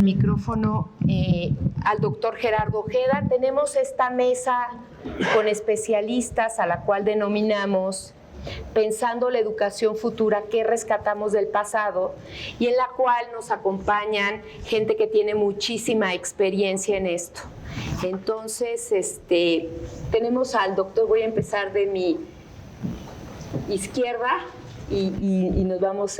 el micrófono al doctor Gerardo Ojeda. Tenemos esta mesa con especialistas a la cual denominamos Pensando la Educación Futura, ¿qué rescatamos del pasado? Y en la cual nos acompañan gente que tiene muchísima experiencia en esto. Entonces, tenemos al doctor, voy a empezar de mi izquierda y nos vamos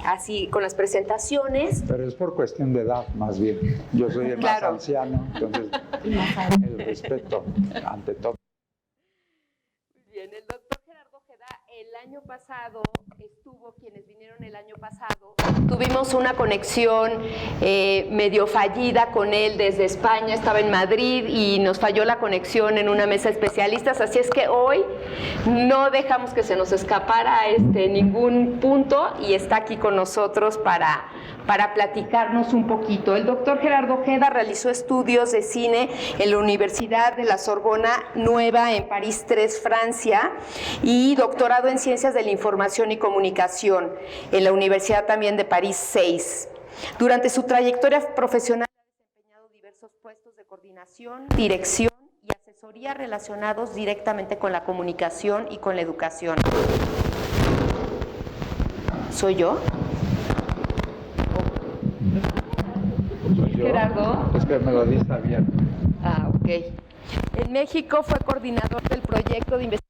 así con las presentaciones. Pero es por cuestión de edad, más bien. Yo soy el más anciano, entonces el respeto ante todo. Bien, el doctor Gerardo Ojeda el año pasado estuvo, quienes vinieron el año pasado, tuvimos una conexión medio fallida con él desde España, estaba en Madrid y nos falló la conexión en una mesa de especialistas, así es que hoy no dejamos que se nos escapara ningún punto y está aquí con nosotros para platicarnos un poquito. El doctor Gerardo Ojeda realizó estudios de cine en la Universidad de la Sorbona Nueva en París 3, Francia, y doctorado en Ciencias de la Información y Comunicación en la Universidad también de París 6. Durante su trayectoria profesional ha desempeñado diversos puestos de coordinación, dirección y asesoría relacionados directamente con la comunicación y con la educación. ¿Soy yo? Gerardo. Es que me lo dice abierto. Ok. En México fue coordinador del proyecto de investigación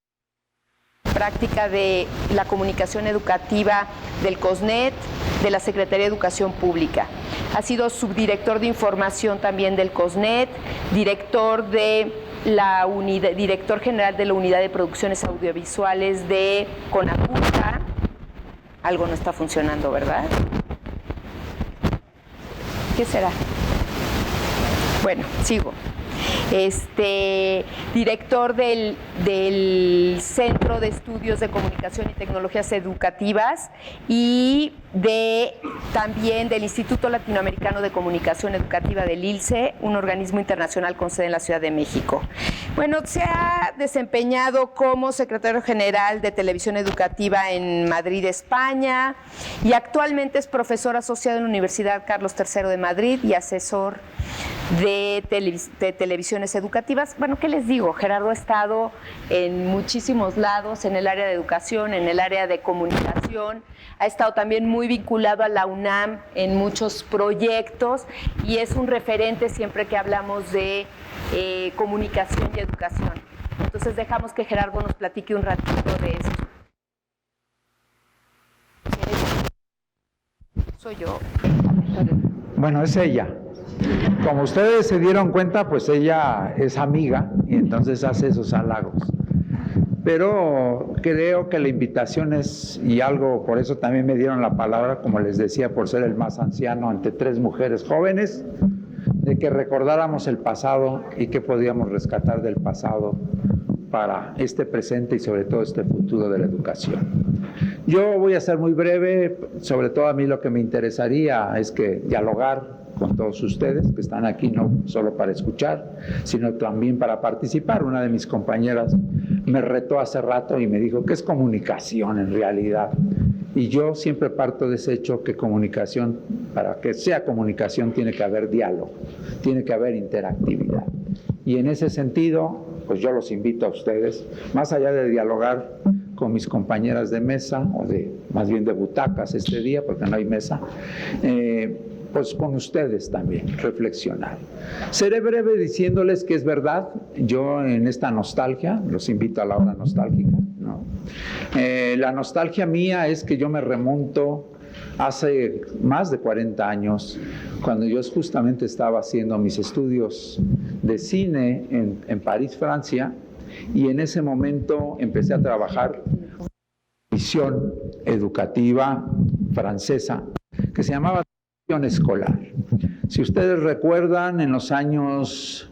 práctica de la comunicación educativa del COSNET, de la Secretaría de Educación Pública. Ha sido subdirector de información también del COSNET, director general de la Unidad de Producciones Audiovisuales de CONACUTA. Algo no está funcionando, ¿verdad? ¿Qué será? Bueno, sigo. Director del Centro de Estudios de Comunicación y Tecnologías Educativas y también del Instituto Latinoamericano de Comunicación Educativa del ILCE, un organismo internacional con sede en la Ciudad de México. Bueno, se ha desempeñado como secretario general de Televisión Educativa en Madrid, España, y actualmente es profesor asociado en la Universidad Carlos III de Madrid y asesor de televisiones educativas. Bueno, ¿qué les digo? Gerardo ha estado en muchísimos lados, en el área de educación, en el área de comunicación, ha estado también muy vinculado a la UNAM en muchos proyectos y es un referente siempre que hablamos de comunicación y educación. Entonces dejamos que Gerardo nos platique un ratito de esto. Soy yo. Bueno, es ella. Como ustedes se dieron cuenta, pues ella es amiga y entonces hace esos halagos. Pero creo que la invitación es, y algo, por eso también me dieron la palabra, como les decía, por ser el más anciano ante 3 mujeres jóvenes, de que recordáramos el pasado y qué podíamos rescatar del pasado para este presente y sobre todo este futuro de la educación. Yo voy a ser muy breve, sobre todo a mí lo que me interesaría es que dialogar con todos ustedes que están aquí no solo para escuchar, sino también para participar. Una de mis compañeras me retó hace rato y me dijo, ¿qué es comunicación en realidad? Y yo siempre parto de ese hecho que comunicación, para que sea comunicación, tiene que haber diálogo, tiene que haber interactividad. Y en ese sentido, pues yo los invito a ustedes, más allá de dialogar con mis compañeras de mesa, o más bien de butacas este día, porque no hay mesa, pues con ustedes también, reflexionar. Seré breve diciéndoles que es verdad, yo en esta nostalgia, los invito a la hora nostálgica, ¿no? La nostalgia mía es que yo me remonto hace más de 40 años, cuando yo justamente estaba haciendo mis estudios de cine en París, Francia, y en ese momento empecé a trabajar en una misión educativa francesa que se llamaba escolar. Si ustedes recuerdan, en los años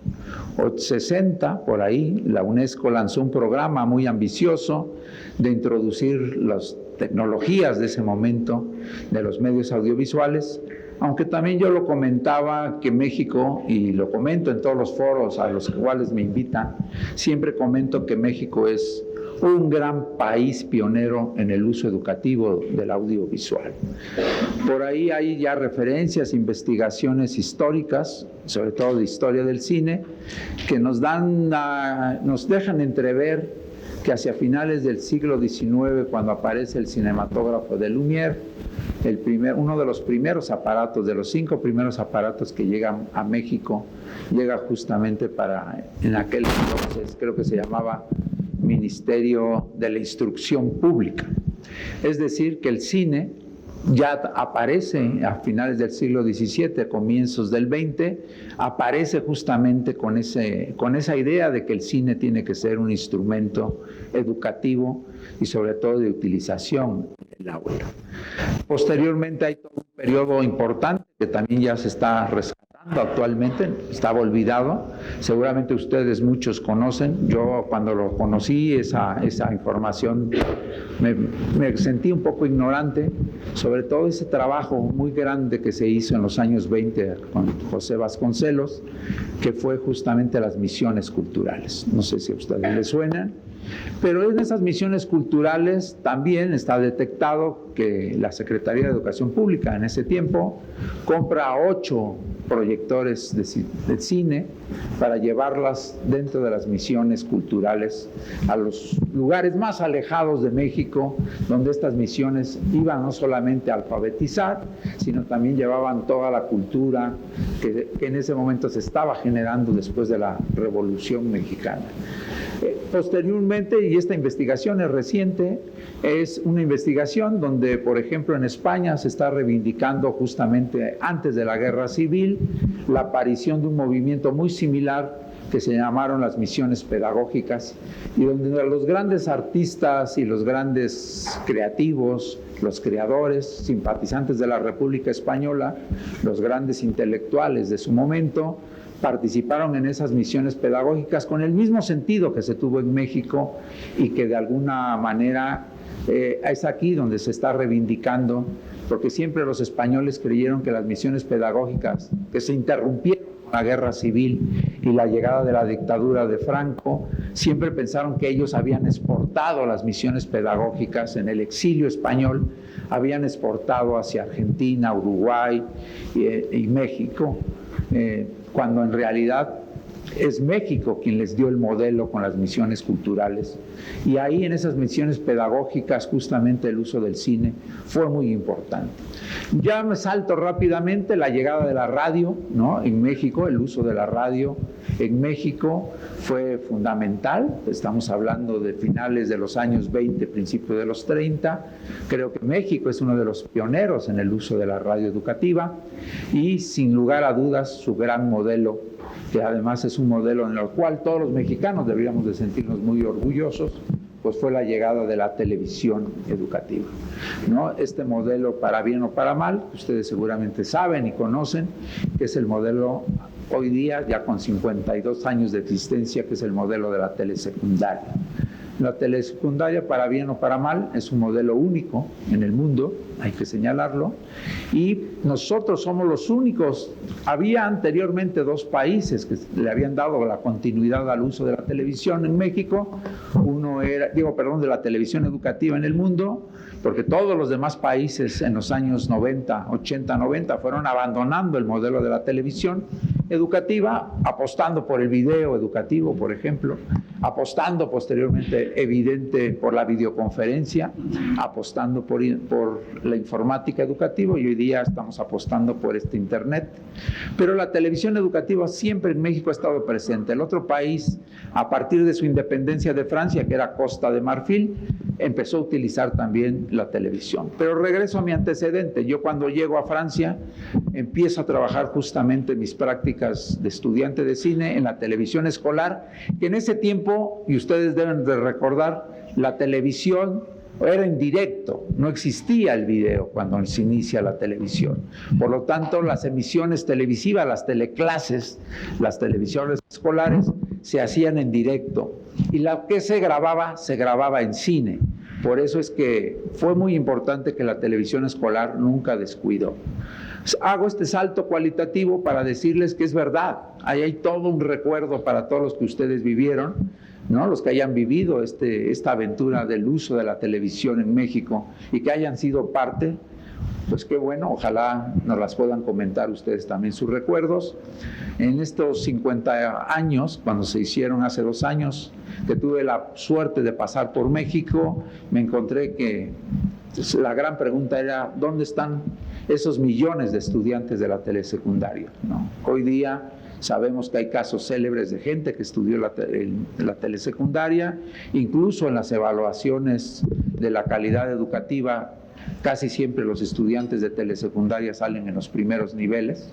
60, por ahí, la UNESCO lanzó un programa muy ambicioso de introducir las tecnologías de ese momento de los medios audiovisuales, aunque también yo lo comentaba que México, y lo comento en todos los foros a los cuales me invitan, siempre comento que México es un gran país pionero en el uso educativo del audiovisual. Por ahí hay ya referencias, investigaciones históricas, sobre todo de historia del cine, que nos dejan entrever que hacia finales del siglo XIX, cuando aparece el cinematógrafo de Lumière, uno de los primeros aparatos, de los 5 primeros aparatos que llegan a México, llega justamente en aquel entonces, creo que se llamaba Ministerio de la Instrucción Pública. Es decir, que el cine ya aparece a finales del siglo XVII, comienzos del XX, aparece justamente con esa idea de que el cine tiene que ser un instrumento educativo y sobre todo de utilización en el aula. Posteriormente hay todo un periodo importante que también ya se está rescatando actualmente, estaba olvidado, seguramente ustedes muchos conocen. Yo cuando lo conocí, esa información, me sentí un poco ignorante, sobre todo ese trabajo muy grande que se hizo en los años 20 con José Vasconcelos, que fue justamente las misiones culturales. No sé si a ustedes les suenan, pero en esas misiones culturales también está detectado que la Secretaría de Educación Pública en ese tiempo compra 8 proyectores de cine para llevarlas dentro de las misiones culturales a los lugares más alejados de México, donde estas misiones iban no solamente a alfabetizar, sino también llevaban toda la cultura que en ese momento se estaba generando después de la Revolución Mexicana. Posteriormente, y esta investigación es reciente, es una investigación donde, por ejemplo, en España se está reivindicando justamente antes de la Guerra Civil la aparición de un movimiento muy similar que se llamaron las misiones pedagógicas, y donde los grandes artistas y los grandes creativos, los creadores, simpatizantes de la República Española, los grandes intelectuales de su momento, participaron en esas misiones pedagógicas con el mismo sentido que se tuvo en México, y que de alguna manera es aquí donde se está reivindicando, porque siempre los españoles creyeron que las misiones pedagógicas que se interrumpieron con la Guerra Civil y la llegada de la dictadura de Franco, siempre pensaron que ellos habían exportado las misiones pedagógicas en el exilio español, habían exportado hacia Argentina, Uruguay y México, cuando en realidad es México quien les dio el modelo con las misiones culturales. Y ahí en esas misiones pedagógicas justamente el uso del cine fue muy importante. Ya me salto rápidamente la llegada de la radio, ¿no? En México, el uso de la radio en México fue fundamental. Estamos hablando de finales de los años 20, principios de los 30. Creo que México es uno de los pioneros en el uso de la radio educativa, y sin lugar a dudas su gran modelo, que además es un modelo en el cual todos los mexicanos deberíamos de sentirnos muy orgullosos, pues fue la llegada de la televisión educativa, ¿no? Este modelo, para bien o para mal, ustedes seguramente saben y conocen, que es el modelo hoy día, ya con 52 años de existencia, que es el modelo de la telesecundaria. La telesecundaria, para bien o para mal, es un modelo único en el mundo, hay que señalarlo, y nosotros somos los únicos. Había anteriormente 2 países que le habían dado la continuidad al uso de la televisión en México. Uno era, de la televisión educativa en el mundo, porque todos los demás países en los años 90, 80, 90 fueron abandonando el modelo de la televisión educativa, apostando por el video educativo, por ejemplo, apostando posteriormente, evidente, por la videoconferencia, apostando por la informática educativa, y hoy día estamos apostando por este Internet. Pero la televisión educativa siempre en México ha estado presente. El otro país, a partir de su independencia de Francia, que era Costa de Marfil, empezó a utilizar también la televisión. Pero regreso a mi antecedente. Yo, cuando llego a Francia, empiezo a trabajar justamente mis prácticas de estudiante de cine en la televisión escolar, que en ese tiempo, y ustedes deben de recordar, la televisión era en directo, no existía el video cuando se inicia la televisión. Por lo tanto, las emisiones televisivas, las teleclases, las televisiones escolares, se hacían en directo, y la que se grababa en cine. Por eso es que fue muy importante que la televisión escolar nunca descuidó. Hago este salto cualitativo para decirles que es verdad, ahí hay todo un recuerdo para todos los que ustedes vivieron, ¿no? Los que hayan vivido esta aventura del uso de la televisión en México y que hayan sido parte, pues qué bueno, ojalá nos las puedan comentar ustedes también sus recuerdos. En estos 50 años, cuando se hicieron hace 2 años, que tuve la suerte de pasar por México, me encontré que la gran pregunta era, ¿dónde están esos millones de estudiantes de la telesecundaria, ¿no? Hoy día sabemos que hay casos célebres de gente que estudió la telesecundaria, incluso en las evaluaciones de la calidad educativa, casi siempre los estudiantes de telesecundaria salen en los primeros niveles,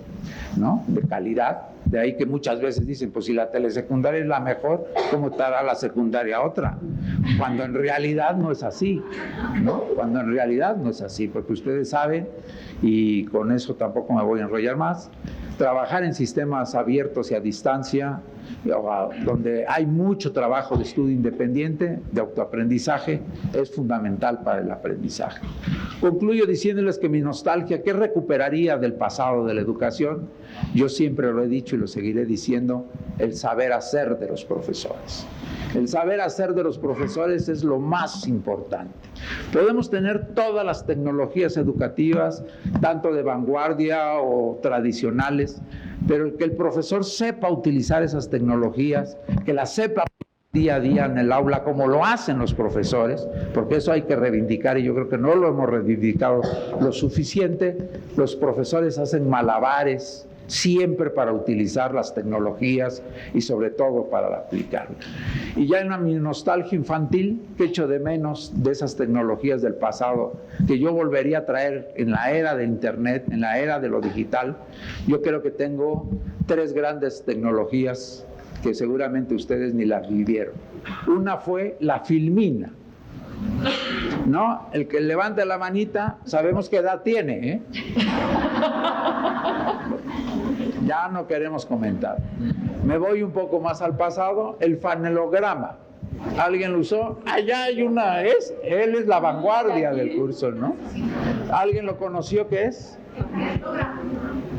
¿no?, de calidad. De ahí que muchas veces dicen, pues si la telesecundaria es la mejor, ¿cómo estará la secundaria otra? Cuando en realidad no es así, ¿no? Cuando en realidad no es así, porque ustedes saben, y con eso tampoco me voy a enrollar más, trabajar en sistemas abiertos y a distancia, donde hay mucho trabajo de estudio independiente, de autoaprendizaje, es fundamental para el aprendizaje. Concluyo diciéndoles que mi nostalgia, ¿qué recuperaría del pasado de la educación? Yo siempre lo he dicho y lo seguiré diciendo, el saber hacer de los profesores. El saber hacer de los profesores es lo más importante. Podemos tener todas las tecnologías educativas, tanto de vanguardia o tradicionales, pero que el profesor sepa utilizar esas tecnologías, que las sepa día a día en el aula, como lo hacen los profesores, porque eso hay que reivindicar y yo creo que no lo hemos reivindicado lo suficiente. Los profesores hacen malabares siempre para utilizar las tecnologías y sobre todo para aplicarlas. Y ya en mi nostalgia infantil, que echo de menos de esas tecnologías del pasado, que yo volvería a traer en la era de Internet, en la era de lo digital, yo creo que tengo 3 grandes tecnologías que seguramente ustedes ni las vivieron. Una fue la filmina, ¿no? El que levante la manita, sabemos qué edad tiene, ¿eh? Ya no queremos comentar. Me voy un poco más al pasado, el fanelograma. ¿Alguien lo usó? Allá hay una, él es la vanguardia del curso, ¿no? ¿Alguien lo conoció qué es?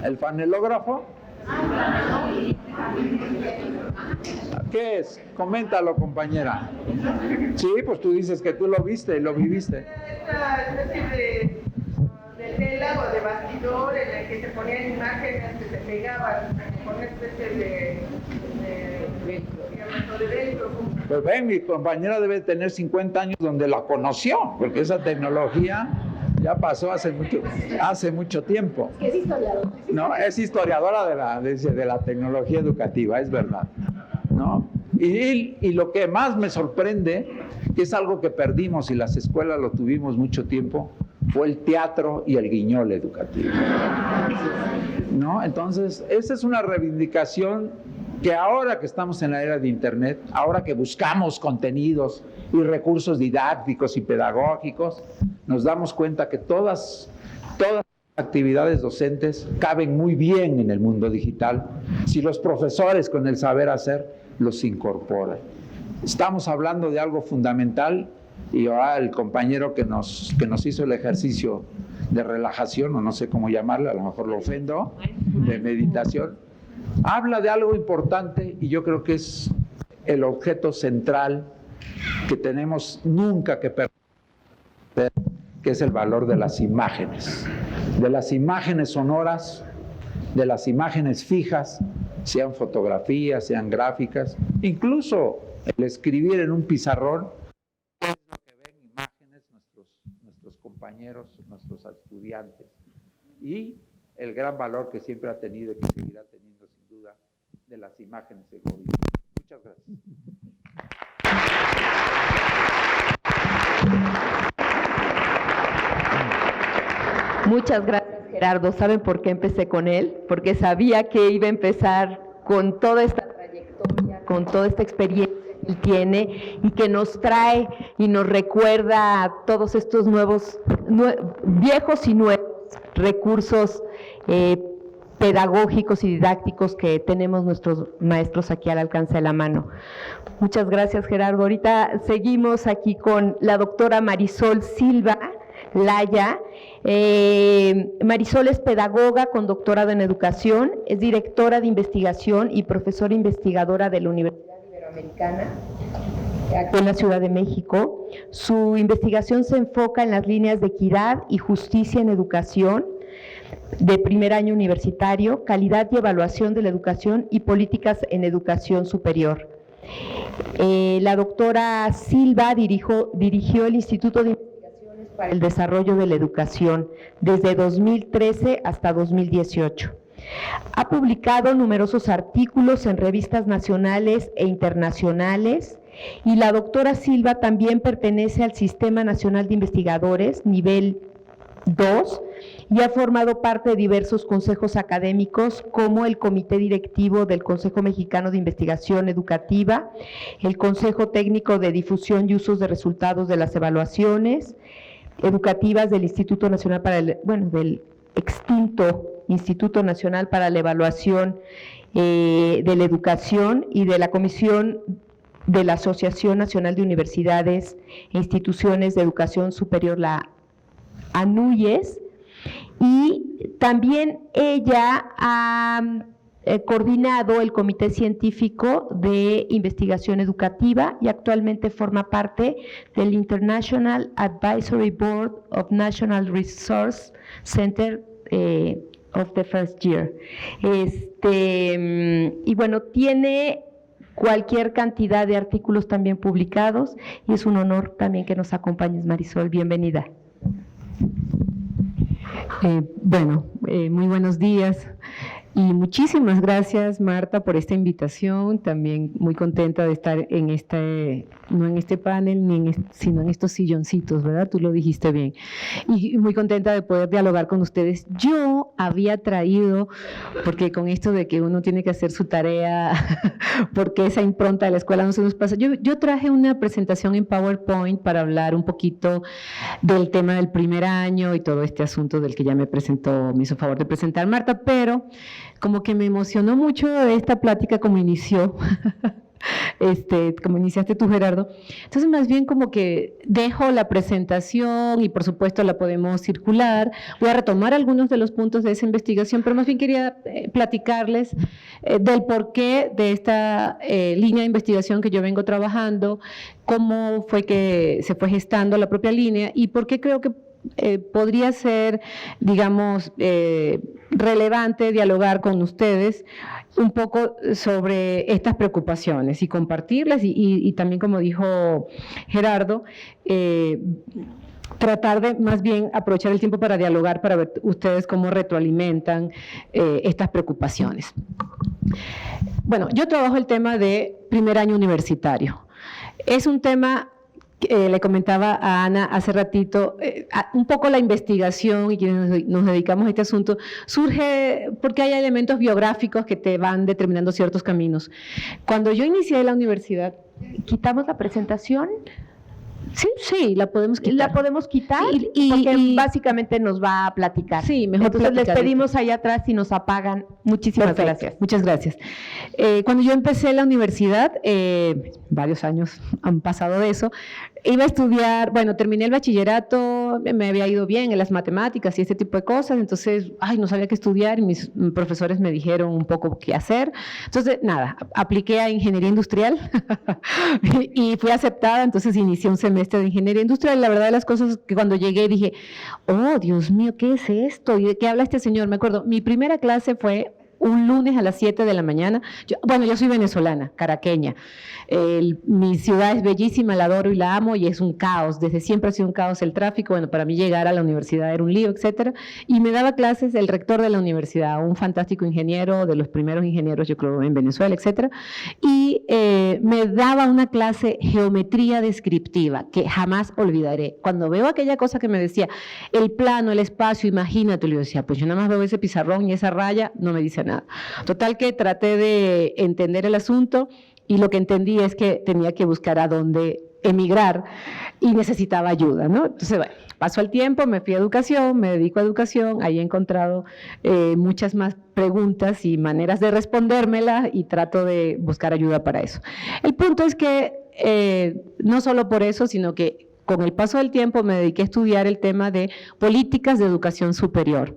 ¿El fanelógrafo? ¿Qué es? Coméntalo, compañera. Sí, pues tú dices que tú lo viste y lo viviste. Esta especie de tela o de bastidor en el que se ponían imágenes que se pegaban con una especie de velcro. Pues ven, mi compañera debe tener 50 años donde la conoció, porque esa tecnología ya pasó hace mucho tiempo. Es historiadora. No, es historiadora de la tecnología educativa, es verdad, ¿no? Y lo que más me sorprende, que es algo que perdimos y las escuelas lo tuvimos mucho tiempo, fue el teatro y el guiñol educativo, ¿no? Entonces, esa es una reivindicación que ahora que estamos en la era de Internet, ahora que buscamos contenidos y recursos didácticos y pedagógicos, nos damos cuenta que todas las actividades docentes caben muy bien en el mundo digital si los profesores con el saber hacer los incorporan. Estamos hablando de algo fundamental y ahora el compañero que nos hizo el ejercicio de relajación, o no sé cómo llamarlo, a lo mejor lo ofendo, de meditación, habla de algo importante y yo creo que es el objeto central que tenemos nunca que perder, que es el valor de las imágenes sonoras, de las imágenes fijas, sean fotografías, sean gráficas, incluso el escribir en un pizarrón, es lo que ven imágenes nuestros compañeros, nuestros estudiantes, y el gran valor que siempre ha tenido y que seguirá teniendo sin duda de las imágenes del gobierno. Muchas gracias. Muchas gracias, Gerardo. ¿Saben por qué empecé con él? Porque sabía que iba a empezar con toda esta trayectoria, con toda esta experiencia que él tiene y que nos trae y nos recuerda a todos estos viejos y nuevos recursos pedagógicos y didácticos que tenemos nuestros maestros aquí al alcance de la mano. Muchas gracias, Gerardo. Ahorita seguimos aquí con la doctora Marisol Silva Laya. Marisol es pedagoga con doctorado en educación, es directora de investigación y profesora investigadora de la Universidad Iberoamericana. aquí en la Ciudad de México. Su investigación se enfoca en las líneas de equidad y justicia en educación, de primer año universitario, calidad y evaluación de la educación y políticas en educación superior. La doctora Silva dirigió el Instituto de Investigaciones para el Desarrollo de la Educación desde 2013 hasta 2018. Ha publicado numerosos artículos en revistas nacionales e internacionales, y la doctora Silva también pertenece al Sistema Nacional de Investigadores, nivel 2, y ha formado parte de diversos consejos académicos como el Comité Directivo del Consejo Mexicano de Investigación Educativa, el Consejo Técnico de Difusión y Usos de Resultados de las Evaluaciones Educativas del Instituto Nacional para del extinto Instituto Nacional para la Evaluación de la Educación, y de la Comisión de la Asociación Nacional de Universidades e Instituciones de Educación Superior, la ANUYES, y también ella ha coordinado el Comité Científico de Investigación Educativa y actualmente forma parte del International Advisory Board of National Resource Center of the First Year. Y bueno, tiene cualquier cantidad de artículos también publicados, y es un honor también que nos acompañes, Marisol. Bienvenida. Muy buenos días y muchísimas gracias, Marta, por esta invitación. También muy contenta de estar no en este panel, sino en estos silloncitos, ¿verdad? Tú lo dijiste bien. Y muy contenta de poder dialogar con ustedes. Yo había traído, porque con esto de que uno tiene que hacer su tarea, porque esa impronta de la escuela no se nos pasa, yo traje una presentación en PowerPoint para hablar un poquito del tema del primer año y todo este asunto del que ya me hizo favor de presentar Marta, pero como que me emocionó mucho esta plática como inició, como iniciaste tú, Gerardo. Entonces, más bien como que dejo la presentación y por supuesto la podemos circular. Voy a retomar algunos de los puntos de esa investigación, pero más bien quería platicarles del porqué de esta línea de investigación que yo vengo trabajando, cómo fue que se fue gestando la propia línea y por qué creo que podría ser, digamos, relevante dialogar con ustedes un poco sobre estas preocupaciones y compartirlas y también, como dijo Gerardo, tratar de más bien aprovechar el tiempo para dialogar, para ver ustedes cómo retroalimentan estas preocupaciones. Bueno, yo trabajo el tema de primer año universitario. Es un tema le comentaba a Ana hace ratito, un poco la investigación y quienes nos dedicamos a este asunto surge porque hay elementos biográficos que te van determinando ciertos caminos. Cuando yo inicié la universidad, ¿quitamos la presentación? Sí, la podemos quitar. La podemos quitar porque básicamente nos va a platicar. Sí, mejor. Entonces les pedimos allá atrás si nos apagan. Muchísimas gracias. Muchas gracias. Cuando yo empecé la universidad, varios años han pasado de eso, iba a estudiar, terminé el bachillerato, me había ido bien en las matemáticas y este tipo de cosas, entonces, no sabía qué estudiar y mis profesores me dijeron un poco qué hacer. Entonces, nada, apliqué a ingeniería industrial y fui aceptada, entonces inicié un semestre de ingeniería industrial. La verdad de las cosas que cuando llegué dije, oh, Dios mío, ¿qué es esto? ¿Y de qué habla este señor? Me acuerdo, mi primera clase fue un lunes a las 7 de la mañana. Yo soy venezolana, caraqueña. Mi ciudad es bellísima, la adoro y la amo, y es un caos. Desde siempre ha sido un caos el tráfico. Para mí llegar a la universidad era un lío, etcétera. Y me daba clases el rector de la universidad, un fantástico ingeniero, de los primeros ingenieros, yo creo, en Venezuela, etcétera. Y me daba una clase geometría descriptiva que jamás olvidaré. Cuando veo aquella cosa que me decía, el plano, el espacio, imagínate, yo decía, pues yo nada más veo ese pizarrón y esa raya, no me dice nada. Total que traté de entender el asunto y lo que entendí es que tenía que buscar a dónde emigrar y necesitaba ayuda, ¿no? Entonces, pasó el tiempo, me fui a educación, me dedico a educación, ahí he encontrado muchas más preguntas y maneras de respondérmelas y trato de buscar ayuda para eso. El punto es que no solo por eso, sino que con el paso del tiempo me dediqué a estudiar el tema de políticas de educación superior.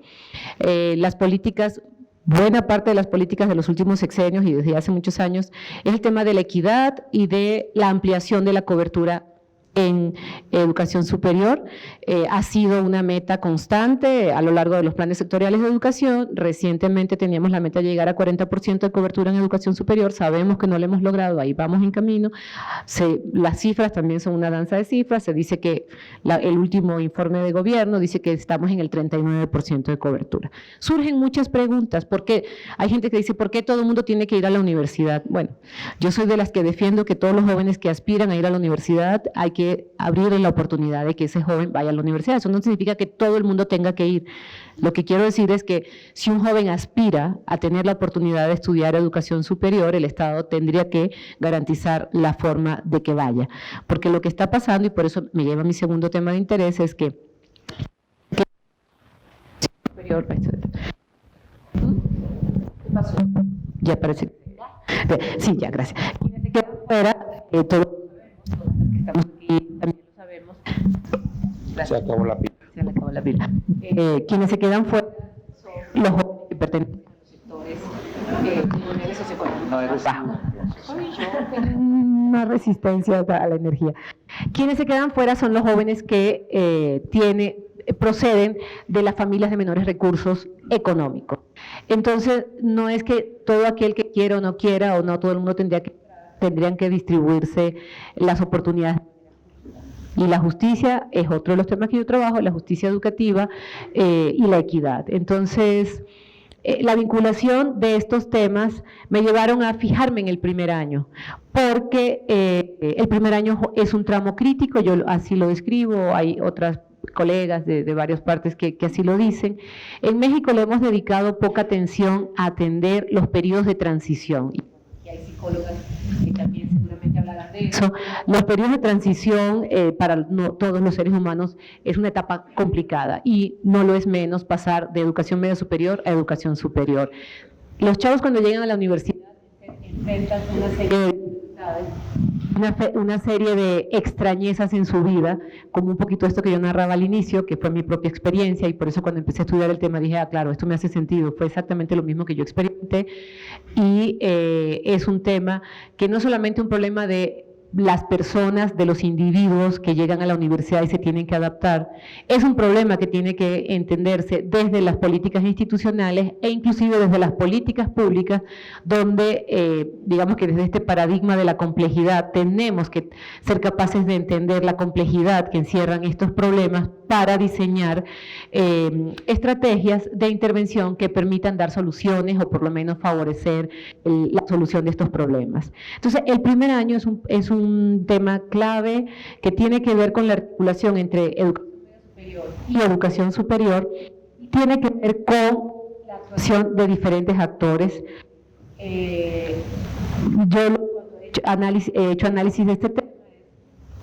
Las políticas buena parte de las políticas de los últimos sexenios y desde hace muchos años, es el tema de la equidad y de la ampliación de la cobertura en educación superior. Ha sido una meta constante a lo largo de los planes sectoriales de educación. Recientemente teníamos la meta de llegar a 40% de cobertura en educación superior, sabemos que no lo hemos logrado, ahí vamos en camino. Las cifras también son una danza de cifras, se dice que el último informe de gobierno dice que estamos en el 39% de cobertura. Surgen muchas preguntas, porque hay gente que dice, ¿por qué todo el mundo tiene que ir a la universidad? Bueno, yo soy de las que defiendo que todos los jóvenes que aspiran a ir a la universidad hay que abrirle la oportunidad de que ese joven vaya a la universidad. Eso no significa que todo el mundo tenga que ir. Lo que quiero decir es que si un joven aspira a tener la oportunidad de estudiar educación superior, el Estado tendría que garantizar la forma de que vaya. Porque lo que está pasando, y por eso me lleva a mi segundo tema de interés, es que ¿qué pasó? Ya parece. Sí, ya, gracias. Quienes se quedan fuera, todos que estamos aquí también lo sabemos. Se acabó la pila. Se le acabó la pila. Quienes se quedan fuera son los jóvenes que pertenecen a los sectores con niveles socioeconómicos bajos. Una resistencia a la energía. Quienes se quedan fuera son los jóvenes que proceden de las familias de menores recursos económicos. Entonces, no es que todo aquel que quiera o no quiera, o no todo el mundo tendrían que distribuirse las oportunidades. Y la justicia es otro de los temas que yo trabajo, la justicia educativa y la equidad. Entonces, la vinculación de estos temas me llevaron a fijarme en el primer año, porque el primer año es un tramo crítico, yo así lo describo, hay otras colegas de varias partes que así lo dicen. En México le hemos dedicado poca atención a atender los periodos de transición. Y hay psicólogas que también seguramente hablarán de eso. Los periodos de transición para todos los seres humanos es una etapa complicada y no lo es menos pasar de educación media superior a educación superior. Los chavos cuando llegan a la universidad enfrentan una serie de dificultades, una serie de extrañezas en su vida, como un poquito esto que yo narraba al inicio, que fue mi propia experiencia, y por eso cuando empecé a estudiar el tema dije, claro, esto me hace sentido, fue exactamente lo mismo que yo experimenté, y es un tema que no solamente un problema de las personas, de los individuos que llegan a la universidad y se tienen que adaptar, es un problema que tiene que entenderse desde las políticas institucionales e inclusive desde las políticas públicas, donde digamos que desde este paradigma de la complejidad tenemos que ser capaces de entender la complejidad que encierran estos problemas para diseñar estrategias de intervención que permitan dar soluciones o por lo menos favorecer la solución de estos problemas. Entonces, el primer año es un tema clave que tiene que ver con la articulación entre educación superior y educación superior, y tiene que ver con la actuación de diferentes actores. Yo he hecho análisis de este tema.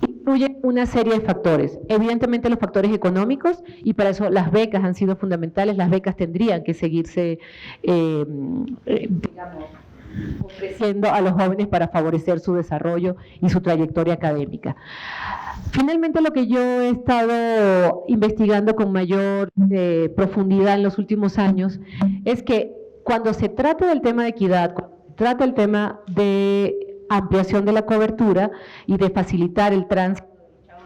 Incluye una serie de factores, evidentemente los factores económicos, y para eso las becas han sido fundamentales. Las becas tendrían que seguirse, digamos, ofreciendo a los jóvenes para favorecer su desarrollo y su trayectoria académica. Finalmente, lo que yo he estado investigando con mayor profundidad en los últimos años es que cuando se trata del tema de equidad, cuando se trata del tema de ampliación de la cobertura y de facilitar el tránsito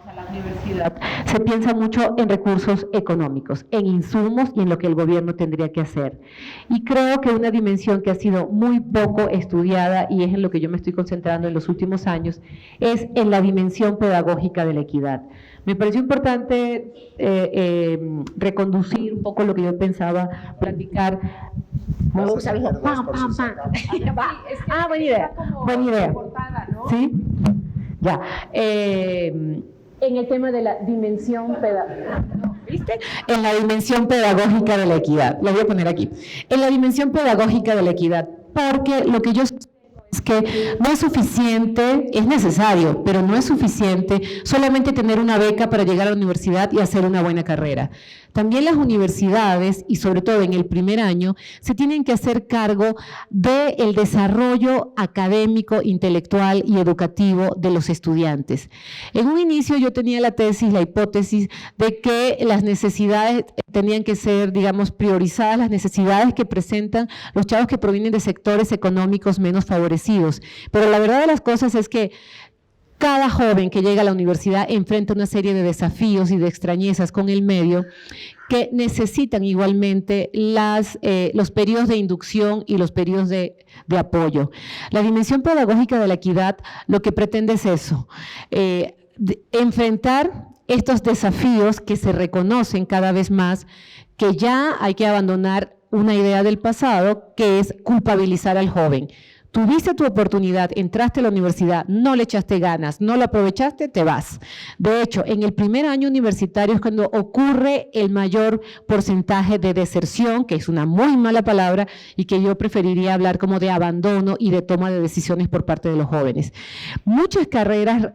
a la universidad, se piensa mucho en recursos económicos, en insumos y en lo que el gobierno tendría que hacer. Y creo que una dimensión que ha sido muy poco estudiada, y es en lo que yo me estoy concentrando en los últimos años, es en la dimensión pedagógica de la equidad. Me pareció importante reconducir un poco lo que yo pensaba platicar. Buena idea, buena idea. ¿Sí? Ya. En el tema de la dimensión pedagógica, ¿viste? En la dimensión pedagógica de la equidad. Lo voy a poner aquí. En la dimensión pedagógica de la equidad, porque lo que yo es que no es suficiente, es necesario, pero no es suficiente solamente tener una beca para llegar a la universidad y hacer una buena carrera. también las universidades, y sobre todo en el primer año, se tienen que hacer cargo del desarrollo académico, intelectual y educativo de los estudiantes. En un inicio yo tenía la hipótesis de que las necesidades tenían que ser, digamos, priorizadas, las necesidades que presentan los chavos que provienen de sectores económicos menos favorecidos. Pero la verdad de las cosas es que cada joven que llega a la universidad enfrenta una serie de desafíos y de extrañezas con el medio que necesitan igualmente los periodos de inducción y los periodos de apoyo. La dimensión pedagógica de la equidad lo que pretende es eso, enfrentar estos desafíos que se reconocen cada vez más, que ya hay que abandonar una idea del pasado, que es culpabilizar al joven. Tuviste tu oportunidad, entraste a la universidad, no le echaste ganas, no lo aprovechaste, te vas. De hecho, en el primer año universitario es cuando ocurre el mayor porcentaje de deserción, que es una muy mala palabra y que yo preferiría hablar como de abandono y de toma de decisiones por parte de los jóvenes. Muchas carreras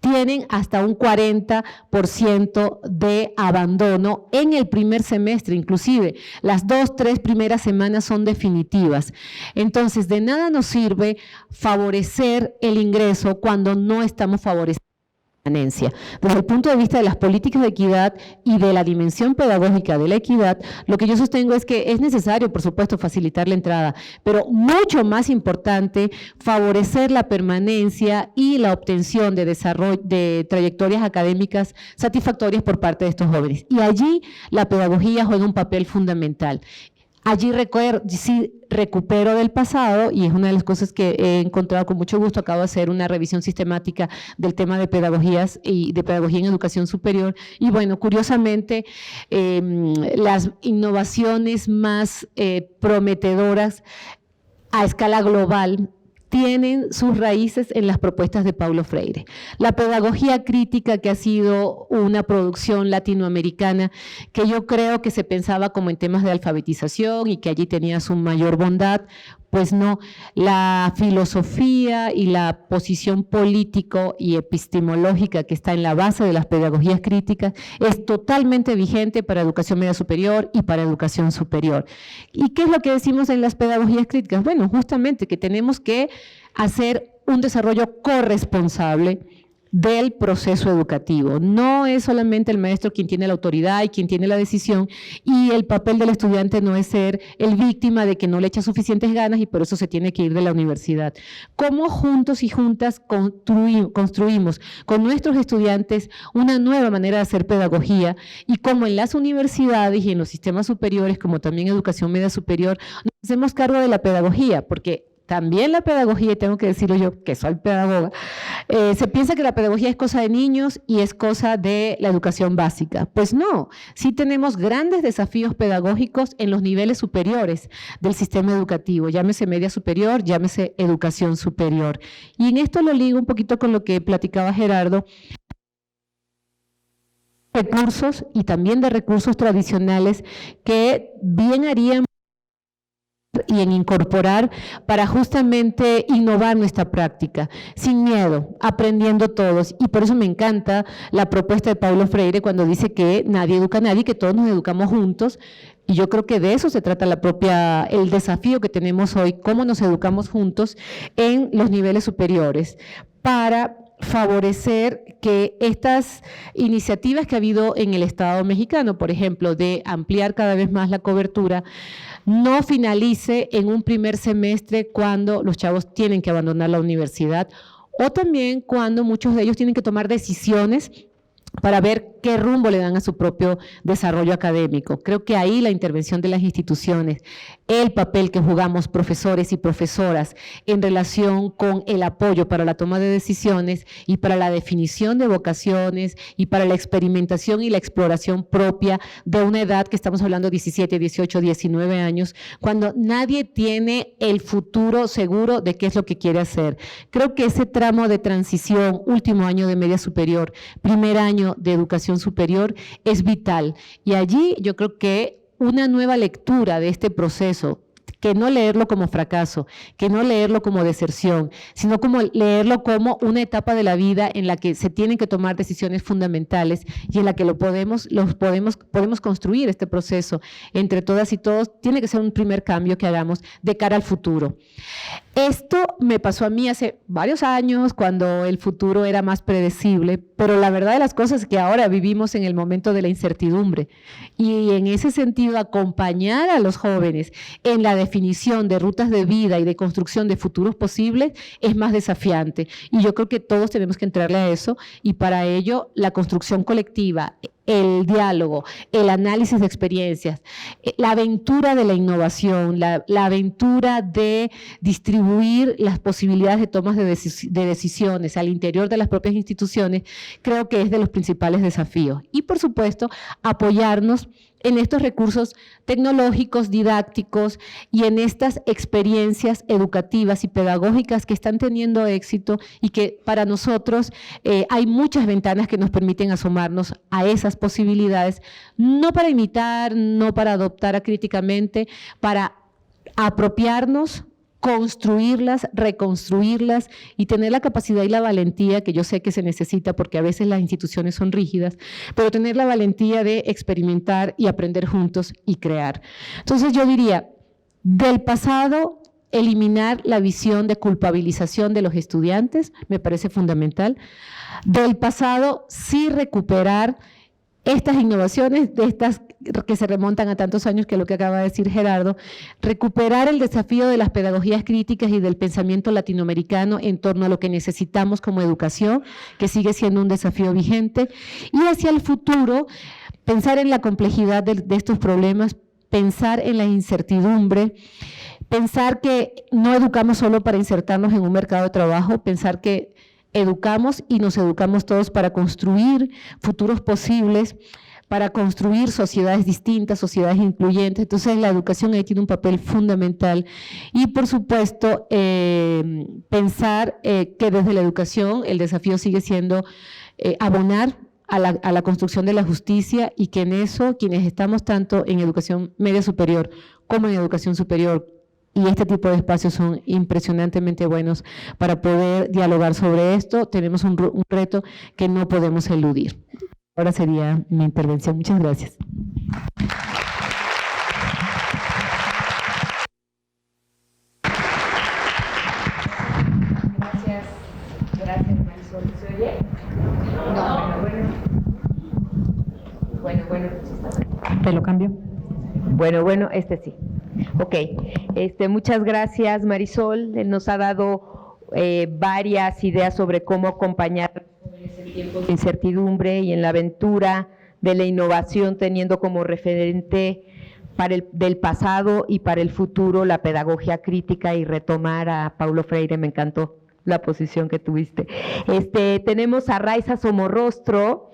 tienen hasta un 40% de abandono en el primer semestre, inclusive las 2-3 primeras semanas son definitivas. Entonces, de nada nos sirve favorecer el ingreso cuando no estamos favoreciendo la permanencia. Desde el punto de vista de las políticas de equidad y de la dimensión pedagógica de la equidad, lo que yo sostengo es que es necesario, por supuesto, facilitar la entrada, pero mucho más importante, favorecer la permanencia y la obtención de desarrollo de trayectorias académicas satisfactorias por parte de estos jóvenes. Y allí la pedagogía juega un papel fundamental. Allí sí recupero del pasado, y es una de las cosas que he encontrado con mucho gusto. Acabo de hacer una revisión sistemática del tema de pedagogías y de pedagogía en educación superior, y bueno, curiosamente, las innovaciones más prometedoras a escala global tienen sus raíces en las propuestas de Paulo Freire. La pedagogía crítica, que ha sido una producción latinoamericana, que yo creo que se pensaba como en temas de alfabetización y que allí tenía su mayor bondad, pues no, la filosofía y la posición político y epistemológica que está en la base de las pedagogías críticas es totalmente vigente para educación media superior y para educación superior. ¿Y qué es lo que decimos en las pedagogías críticas? Bueno, justamente que tenemos que hacer un desarrollo corresponsable del proceso educativo. No es solamente el maestro quien tiene la autoridad y quien tiene la decisión, y el papel del estudiante no es ser el víctima de que no le echa suficientes ganas y por eso se tiene que ir de la universidad. ¿Cómo juntos y juntas construimos con nuestros estudiantes una nueva manera de hacer pedagogía, y cómo en las universidades y en los sistemas superiores, como también educación media superior, nos hacemos cargo de la pedagogía? Porque también la pedagogía, y tengo que decirlo yo que soy pedagoga, se piensa que la pedagogía es cosa de niños y es cosa de la educación básica. Pues no, sí tenemos grandes desafíos pedagógicos en los niveles superiores del sistema educativo, llámese media superior, llámese educación superior. Y en esto lo ligo un poquito con lo que platicaba Gerardo, recursos y también de recursos tradicionales que bien harían y en incorporar para justamente innovar nuestra práctica, sin miedo, aprendiendo todos. Y por eso me encanta la propuesta de Paulo Freire cuando dice que nadie educa a nadie, que todos nos educamos juntos. Y yo creo que de eso se trata el desafío que tenemos hoy, cómo nos educamos juntos en los niveles superiores, para favorecer que estas iniciativas que ha habido en el Estado mexicano, por ejemplo, de ampliar cada vez más la cobertura, no finalice en un primer semestre cuando los chavos tienen que abandonar la universidad, o también cuando muchos de ellos tienen que tomar decisiones para ver qué rumbo le dan a su propio desarrollo académico. Creo que ahí la intervención de las instituciones, el papel que jugamos profesores y profesoras en relación con el apoyo para la toma de decisiones y para la definición de vocaciones y para la experimentación y la exploración propia de una edad que estamos hablando 17, 18, 19 años, cuando nadie tiene el futuro seguro de qué es lo que quiere hacer. Creo que ese tramo de transición, último año de media superior, primer año de educación superior, es vital. Y allí yo creo que una nueva lectura de este proceso que no leerlo como fracaso, que no leerlo como deserción, sino como leerlo como una etapa de la vida en la que se tienen que tomar decisiones fundamentales y en la que podemos construir este proceso entre todas y todos. Tiene que ser un primer cambio que hagamos de cara al futuro. Esto me pasó a mí hace varios años, cuando el futuro era más predecible, pero la verdad de las cosas es que ahora vivimos en el momento de la incertidumbre, y en ese sentido acompañar a los jóvenes en la definición de rutas de vida y de construcción de futuros posibles es más desafiante, y yo creo que todos tenemos que entrarle a eso, y para ello la construcción colectiva, el diálogo, el análisis de experiencias, la aventura de la innovación, la aventura de distribuir las posibilidades de tomas de decisiones al interior de las propias instituciones, creo que es de los principales desafíos. Y por supuesto, apoyarnos en estos recursos tecnológicos, didácticos y en estas experiencias educativas y pedagógicas que están teniendo éxito, y que para nosotros hay muchas ventanas que nos permiten asomarnos a esas posibilidades, no para imitar, no para adoptar acríticamente, para apropiarnos, construirlas, reconstruirlas y tener la capacidad y la valentía, que yo sé que se necesita porque a veces las instituciones son rígidas, pero tener la valentía de experimentar y aprender juntos y crear. Entonces yo diría, del pasado, eliminar la visión de culpabilización de los estudiantes, me parece fundamental. Del pasado, sí recuperar estas innovaciones, de estas que se remontan a tantos años, que es lo que acaba de decir Gerardo, recuperar el desafío de las pedagogías críticas y del pensamiento latinoamericano en torno a lo que necesitamos como educación, que sigue siendo un desafío vigente, y hacia el futuro, pensar en la complejidad de estos problemas, pensar en la incertidumbre, pensar que no educamos solo para insertarnos en un mercado de trabajo, pensar que educamos y nos educamos todos para construir futuros posibles, para construir sociedades distintas, sociedades incluyentes. Entonces la educación ahí tiene un papel fundamental. Y por supuesto, pensar que desde la educación el desafío sigue siendo abonar a la construcción de la justicia, y que en eso quienes estamos tanto en educación media superior como en educación superior, y este tipo de espacios son impresionantemente buenos para poder dialogar sobre esto, tenemos un reto que no podemos eludir. Ahora sería mi intervención. Muchas gracias. Gracias Marisol. ¿Se oye? No, bueno. ¿Te lo cambio? Bueno, este sí. Ok, muchas gracias Marisol, nos ha dado varias ideas sobre cómo acompañar en tiempos de incertidumbre y en la aventura de la innovación, teniendo como referente del pasado y para el futuro la pedagogía crítica, y retomar a Paulo Freire. Me encantó la posición que tuviste. Tenemos a Raiza Somorrostro.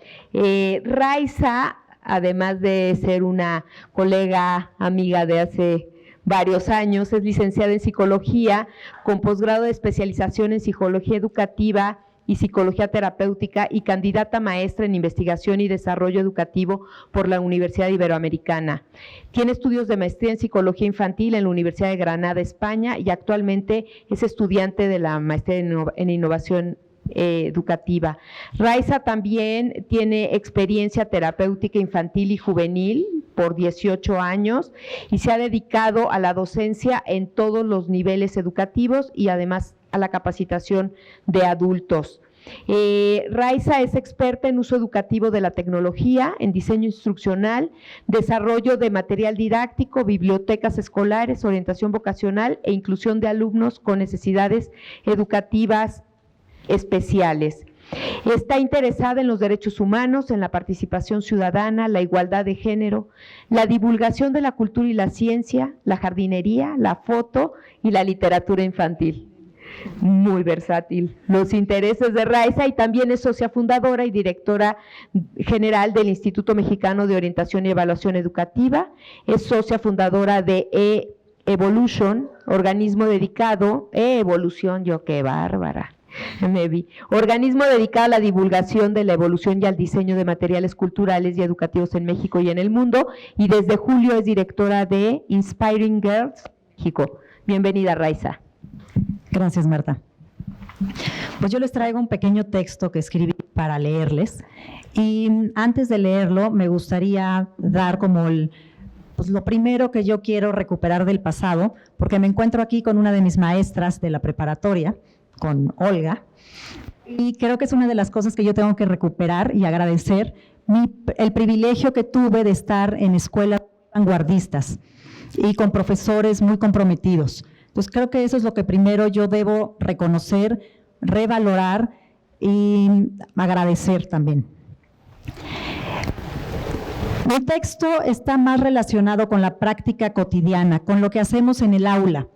Raiza, además de ser una colega, amiga de hace varios años, es licenciada en Psicología, con posgrado de especialización en Psicología Educativa y Psicología Terapéutica, y candidata maestra en Investigación y Desarrollo Educativo por la Universidad Iberoamericana. Tiene estudios de maestría en Psicología Infantil en la Universidad de Granada, España, y actualmente es estudiante de la maestría en Innovación Educativa. Raiza también tiene experiencia terapéutica infantil y juvenil por 18 años y se ha dedicado a la docencia en todos los niveles educativos y además a la capacitación de adultos. Raiza es experta en uso educativo de la tecnología, en diseño instruccional, desarrollo de material didáctico, bibliotecas escolares, orientación vocacional e inclusión de alumnos con necesidades educativas especiales. Está interesada en los derechos humanos, en la participación ciudadana, la igualdad de género, la divulgación de la cultura y la ciencia, la jardinería, la foto y la literatura infantil. Muy versátil los intereses de Raiza, y también es socia fundadora y directora general del Instituto Mexicano de Orientación y Evaluación Educativa. Es socia fundadora de E-Evolution, organismo dedicado, E-Evolución, yo qué bárbara. Organismo dedicado a la divulgación de la evolución y al diseño de materiales culturales y educativos en México y en el mundo, y desde julio es directora de Inspiring Girls México. Bienvenida, Raiza. Gracias, Marta. Pues yo les traigo un pequeño texto que escribí para leerles, y antes de leerlo me gustaría dar como pues lo primero que yo quiero recuperar del pasado, porque me encuentro aquí con una de mis maestras de la preparatoria, con Olga, y creo que es una de las cosas que yo tengo que recuperar y agradecer, el privilegio que tuve de estar en escuelas vanguardistas y con profesores muy comprometidos. Entonces creo que eso es lo que primero yo debo reconocer, revalorar y agradecer también. Mi texto está más relacionado con la práctica cotidiana, con lo que hacemos en el aula,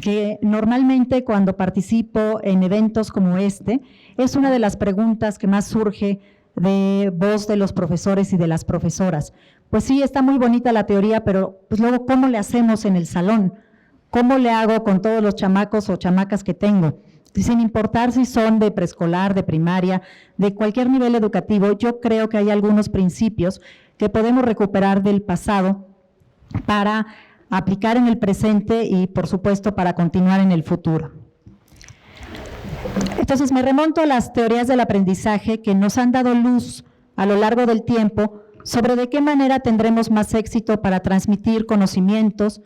que normalmente cuando participo en eventos como este, es una de las preguntas que más surge de voz de los profesores y de las profesoras. Pues sí, está muy bonita la teoría, pero pues luego, ¿cómo le hacemos en el salón? ¿Cómo le hago con todos los chamacos o chamacas que tengo? Sin importar si son de preescolar, de primaria, de cualquier nivel educativo, yo creo que hay algunos principios que podemos recuperar del pasado para aplicar en el presente y, por supuesto, para continuar en el futuro. Entonces, me remonto a las teorías del aprendizaje que nos han dado luz a lo largo del tiempo sobre de qué manera tendremos más éxito para transmitir conocimientos,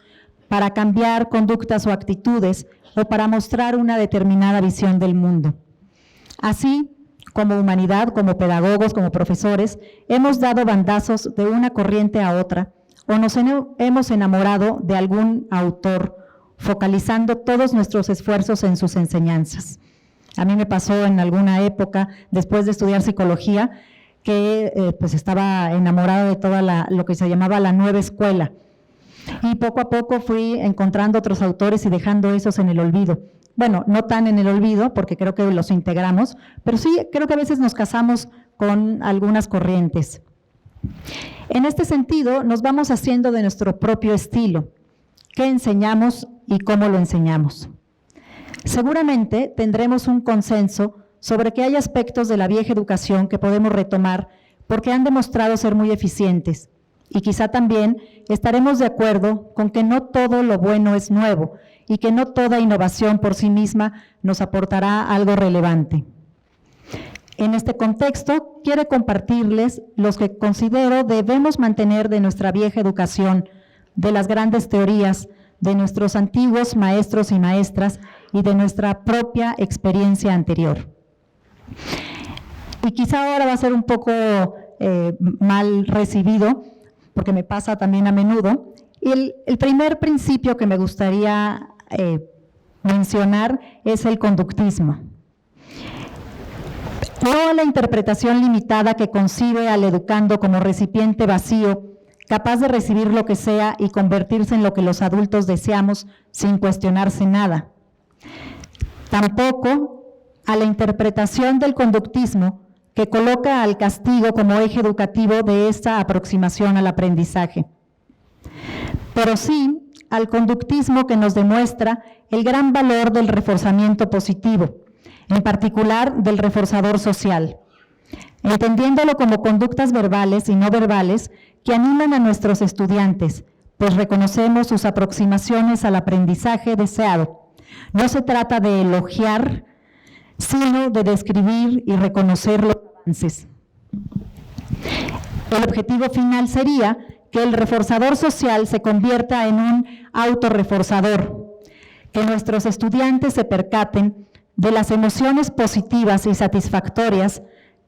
para cambiar conductas o actitudes, o para mostrar una determinada visión del mundo. Así, como humanidad, como pedagogos, como profesores, hemos dado bandazos de una corriente a otra, o nos hemos enamorado de algún autor, focalizando todos nuestros esfuerzos en sus enseñanzas. A mí me pasó en alguna época, después de estudiar psicología, que pues estaba enamorada de toda lo que se llamaba la nueva escuela. Y poco a poco fui encontrando otros autores y dejando esos en el olvido. Bueno, no tan en el olvido, porque creo que los integramos, pero sí creo que a veces nos casamos con algunas corrientes. En este sentido, nos vamos haciendo de nuestro propio estilo, qué enseñamos y cómo lo enseñamos. Seguramente tendremos un consenso sobre que hay aspectos de la vieja educación que podemos retomar porque han demostrado ser muy eficientes. Y quizá también estaremos de acuerdo con que no todo lo bueno es nuevo y que no toda innovación por sí misma nos aportará algo relevante. En este contexto, quiero compartirles los que considero debemos mantener de nuestra vieja educación, de las grandes teorías, de nuestros antiguos maestros y maestras y de nuestra propia experiencia anterior. Y quizá ahora va a ser un poco mal recibido, porque me pasa también a menudo. Y el primer principio que me gustaría mencionar es el conductismo. No la interpretación limitada que concibe al educando como recipiente vacío, capaz de recibir lo que sea y convertirse en lo que los adultos deseamos sin cuestionarse nada. Tampoco a la interpretación del conductismo que coloca al castigo como eje educativo de esta aproximación al aprendizaje. Pero sí al conductismo que nos demuestra el gran valor del reforzamiento positivo, en particular del reforzador social, entendiéndolo como conductas verbales y no verbales que animan a nuestros estudiantes, pues reconocemos sus aproximaciones al aprendizaje deseado. No se trata de elogiar, sino de describir y reconocer los avances. El objetivo final sería que el reforzador social se convierta en un autorreforzador, que nuestros estudiantes se percaten de las emociones positivas y satisfactorias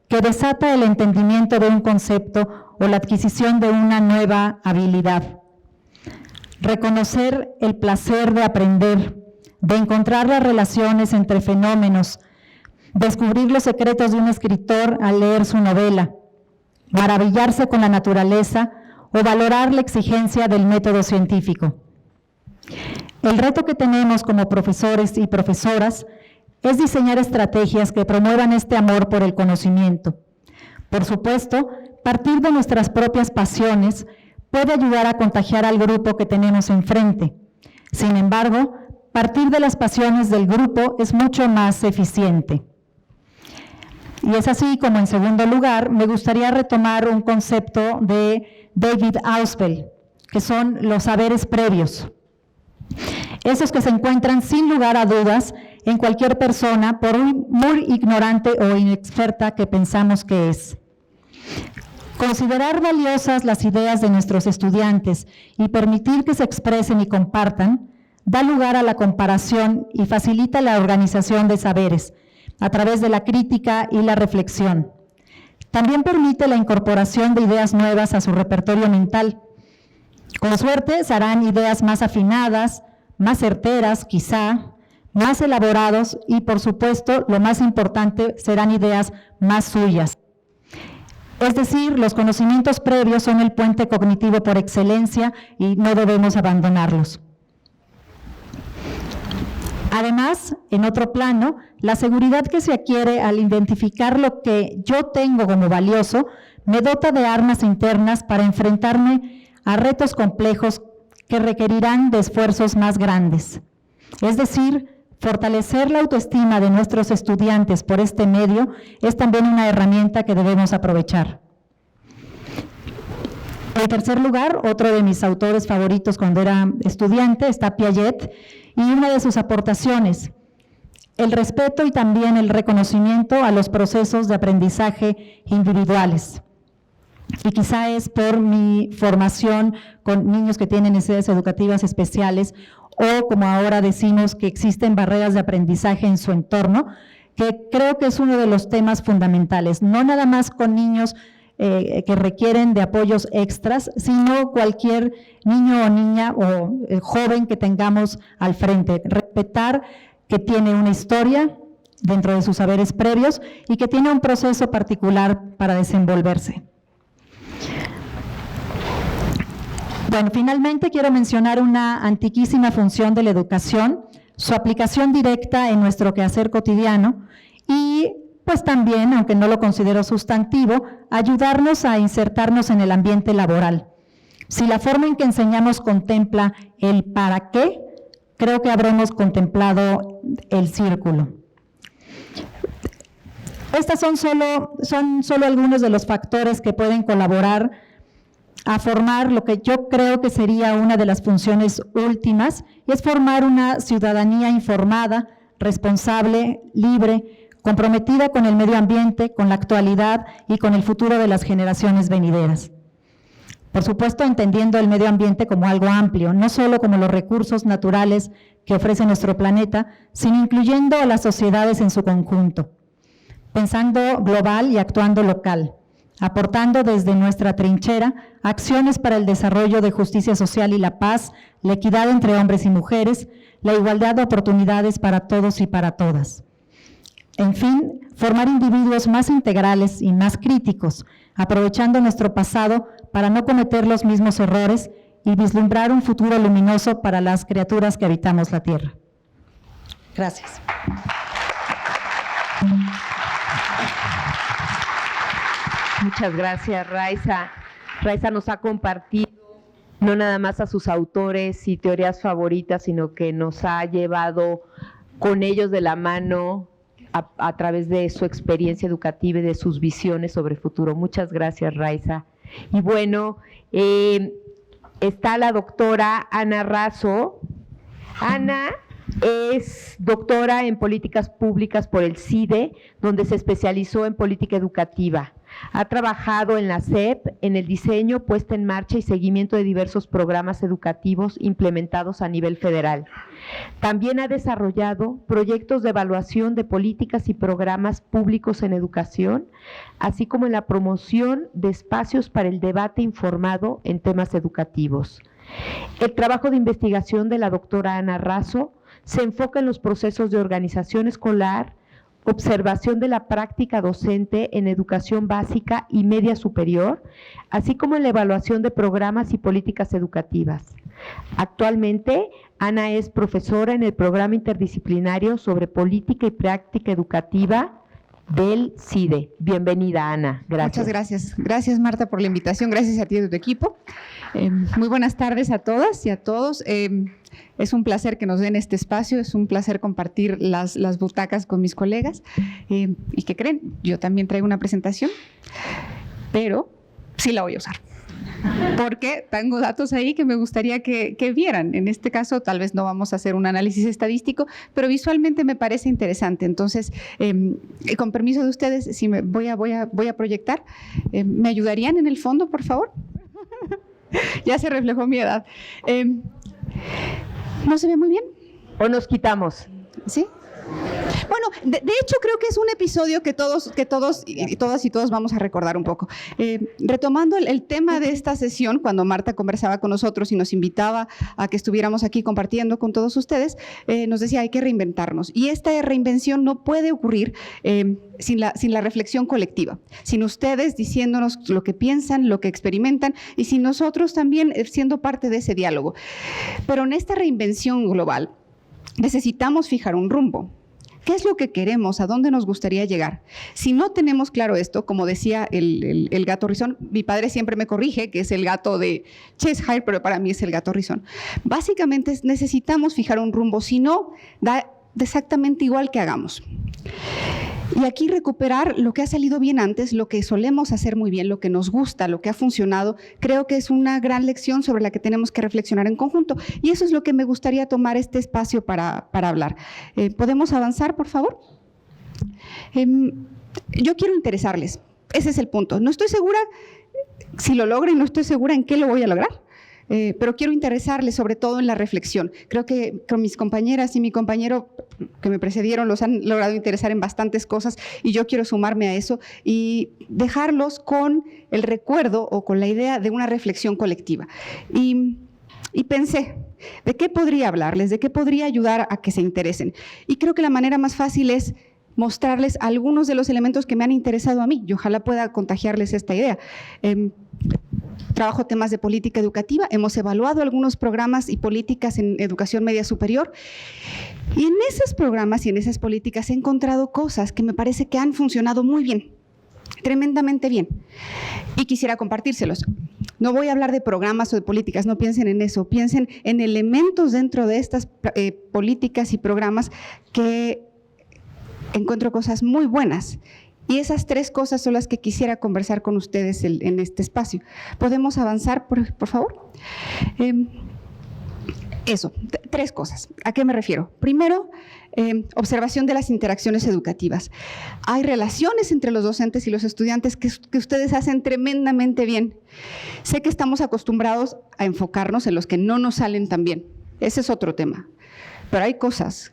que desata el entendimiento de un concepto o la adquisición de una nueva habilidad. Reconocer el placer de aprender, de encontrar las relaciones entre fenómenos, descubrir los secretos de un escritor al leer su novela, maravillarse con la naturaleza o valorar la exigencia del método científico. El reto que tenemos como profesores y profesoras es diseñar estrategias que promuevan este amor por el conocimiento. Por supuesto, partir de nuestras propias pasiones puede ayudar a contagiar al grupo que tenemos enfrente. Sin embargo, partir de las pasiones del grupo es mucho más eficiente. Y es así como, en segundo lugar, me gustaría retomar un concepto de David Ausubel, que son los saberes previos. Esos que se encuentran sin lugar a dudas en cualquier persona, por muy ignorante o inexperta que pensamos que es. Considerar valiosas las ideas de nuestros estudiantes y permitir que se expresen y compartan da lugar a la comparación y facilita la organización de saberes a través de la crítica y la reflexión. También permite la incorporación de ideas nuevas a su repertorio mental. Con suerte se harán ideas más afinadas, más certeras quizá, más elaborados y por supuesto, lo más importante, serán ideas más suyas. Es decir, los conocimientos previos son el puente cognitivo por excelencia y no debemos abandonarlos. Además, en otro plano, la seguridad que se adquiere al identificar lo que yo tengo como valioso me dota de armas internas para enfrentarme a retos complejos que requerirán de esfuerzos más grandes. Es decir, fortalecer la autoestima de nuestros estudiantes por este medio es también una herramienta que debemos aprovechar. En tercer lugar, otro de mis autores favoritos cuando era estudiante está Piaget, y una de sus aportaciones, el respeto y también el reconocimiento a los procesos de aprendizaje individuales. Y quizá es por mi formación con niños que tienen necesidades educativas especiales o como ahora decimos que existen barreras de aprendizaje en su entorno, que creo que es uno de los temas fundamentales, no nada más con niños que requieren de apoyos extras, sino cualquier niño o niña o joven que tengamos al frente. Respetar que tiene una historia dentro de sus saberes previos y que tiene un proceso particular para desenvolverse. Bueno, finalmente quiero mencionar una antiquísima función de la educación, su aplicación directa en nuestro quehacer cotidiano y pues también, aunque no lo considero sustantivo, ayudarnos a insertarnos en el ambiente laboral. Si la forma en que enseñamos contempla el para qué, creo que habremos contemplado el círculo. Estas son solo algunos de los factores que pueden colaborar a formar lo que yo creo que sería una de las funciones últimas, y es formar una ciudadanía informada, responsable, libre, comprometida con el medio ambiente, con la actualidad y con el futuro de las generaciones venideras. Por supuesto, entendiendo el medio ambiente como algo amplio, no solo como los recursos naturales que ofrece nuestro planeta, sino incluyendo a las sociedades en su conjunto, pensando global y actuando local, aportando desde nuestra trinchera acciones para el desarrollo de justicia social y la paz, la equidad entre hombres y mujeres, la igualdad de oportunidades para todos y para todas. En fin, formar individuos más integrales y más críticos, aprovechando nuestro pasado para no cometer los mismos errores y vislumbrar un futuro luminoso para las criaturas que habitamos la Tierra. Gracias. Muchas gracias, Raiza. Raiza nos ha compartido no nada más a sus autores y teorías favoritas, sino que nos ha llevado con ellos de la mano a través de su experiencia educativa y de sus visiones sobre el futuro. Muchas gracias, Raiza. Y bueno, está la doctora Ana Razo. Ana es doctora en políticas públicas por el CIDE, donde se especializó en política educativa. Ha trabajado en la SEP en el diseño, puesta en marcha y seguimiento de diversos programas educativos implementados a nivel federal. También ha desarrollado proyectos de evaluación de políticas y programas públicos en educación, así como en la promoción de espacios para el debate informado en temas educativos. El trabajo de investigación de la doctora Ana Razo se enfoca en los procesos de organización escolar, observación de la práctica docente en educación básica y media superior, así como en la evaluación de programas y políticas educativas. Actualmente, Ana es profesora en el programa interdisciplinario sobre política y práctica educativa del CIDE. Bienvenida, Ana. Gracias. Muchas gracias. Gracias, Marta, por la invitación. Gracias a ti y a tu equipo. Muy buenas tardes a todas y a todos. Es un placer que nos den este espacio, es un placer compartir las butacas con mis colegas. ¿Y qué creen? Yo también traigo una presentación, pero sí la voy a usar. porque tengo datos ahí que me gustaría que vieran. En este caso, tal vez no vamos a hacer un análisis estadístico, pero visualmente me parece interesante. Entonces, con permiso de ustedes, si me voy a proyectar, ¿me ayudarían en el fondo, por favor? Ya se reflejó mi edad. ¿No se ve muy bien? ¿O nos quitamos? ¿Sí? Bueno, de hecho creo que es un episodio que todos y todos vamos a recordar un poco. Retomando el tema de esta sesión, cuando Marta conversaba con nosotros y nos invitaba a que estuviéramos aquí compartiendo con todos ustedes, nos decía hay que reinventarnos. Y esta reinvención no puede ocurrir sin la reflexión colectiva, sin ustedes diciéndonos lo que piensan, lo que experimentan y sin nosotros también siendo parte de ese diálogo. Pero en esta reinvención global necesitamos fijar un rumbo. ¿Qué es lo que queremos? ¿A dónde nos gustaría llegar? Si no tenemos claro esto, como decía el gato rizón, mi padre siempre me corrige que es el gato de Cheshire, pero para mí es el gato rizón. Básicamente necesitamos fijar un rumbo, si no, da exactamente igual que hagamos. Y aquí recuperar lo que ha salido bien antes, lo que solemos hacer muy bien, lo que nos gusta, lo que ha funcionado, creo que es una gran lección sobre la que tenemos que reflexionar en conjunto. Y eso es lo que me gustaría tomar este espacio para hablar. ¿Podemos avanzar, por favor? Yo quiero interesarles, ese es el punto. No estoy segura si lo logro y no estoy segura en qué lo voy a lograr. Pero quiero interesarles sobre todo en la reflexión. Creo que con mis compañeras y mi compañero que me precedieron los han logrado interesar en bastantes cosas y yo quiero sumarme a eso y dejarlos con el recuerdo o con la idea de una reflexión colectiva. Y pensé, ¿de qué podría hablarles? ¿De qué podría ayudar a que se interesen? Y creo que la manera más fácil es mostrarles algunos de los elementos que me han interesado a mí y ojalá pueda contagiarles esta idea. Trabajo temas de política educativa, hemos evaluado algunos programas y políticas en educación media superior y en esos programas y en esas políticas he encontrado cosas que me parece que han funcionado muy bien, tremendamente bien y quisiera compartírselos. No voy a hablar de programas o de políticas, no piensen en eso, piensen en elementos dentro de estas políticas y programas que encuentro cosas muy buenas. Y esas tres cosas son las que quisiera conversar con ustedes en este espacio. ¿Podemos avanzar, por favor? Eso, tres cosas. ¿A qué me refiero? Primero, observación de las interacciones educativas. Hay relaciones entre los docentes y los estudiantes que ustedes hacen tremendamente bien. Sé que estamos acostumbrados a enfocarnos en los que no nos salen tan bien. Ese es otro tema. Pero hay cosas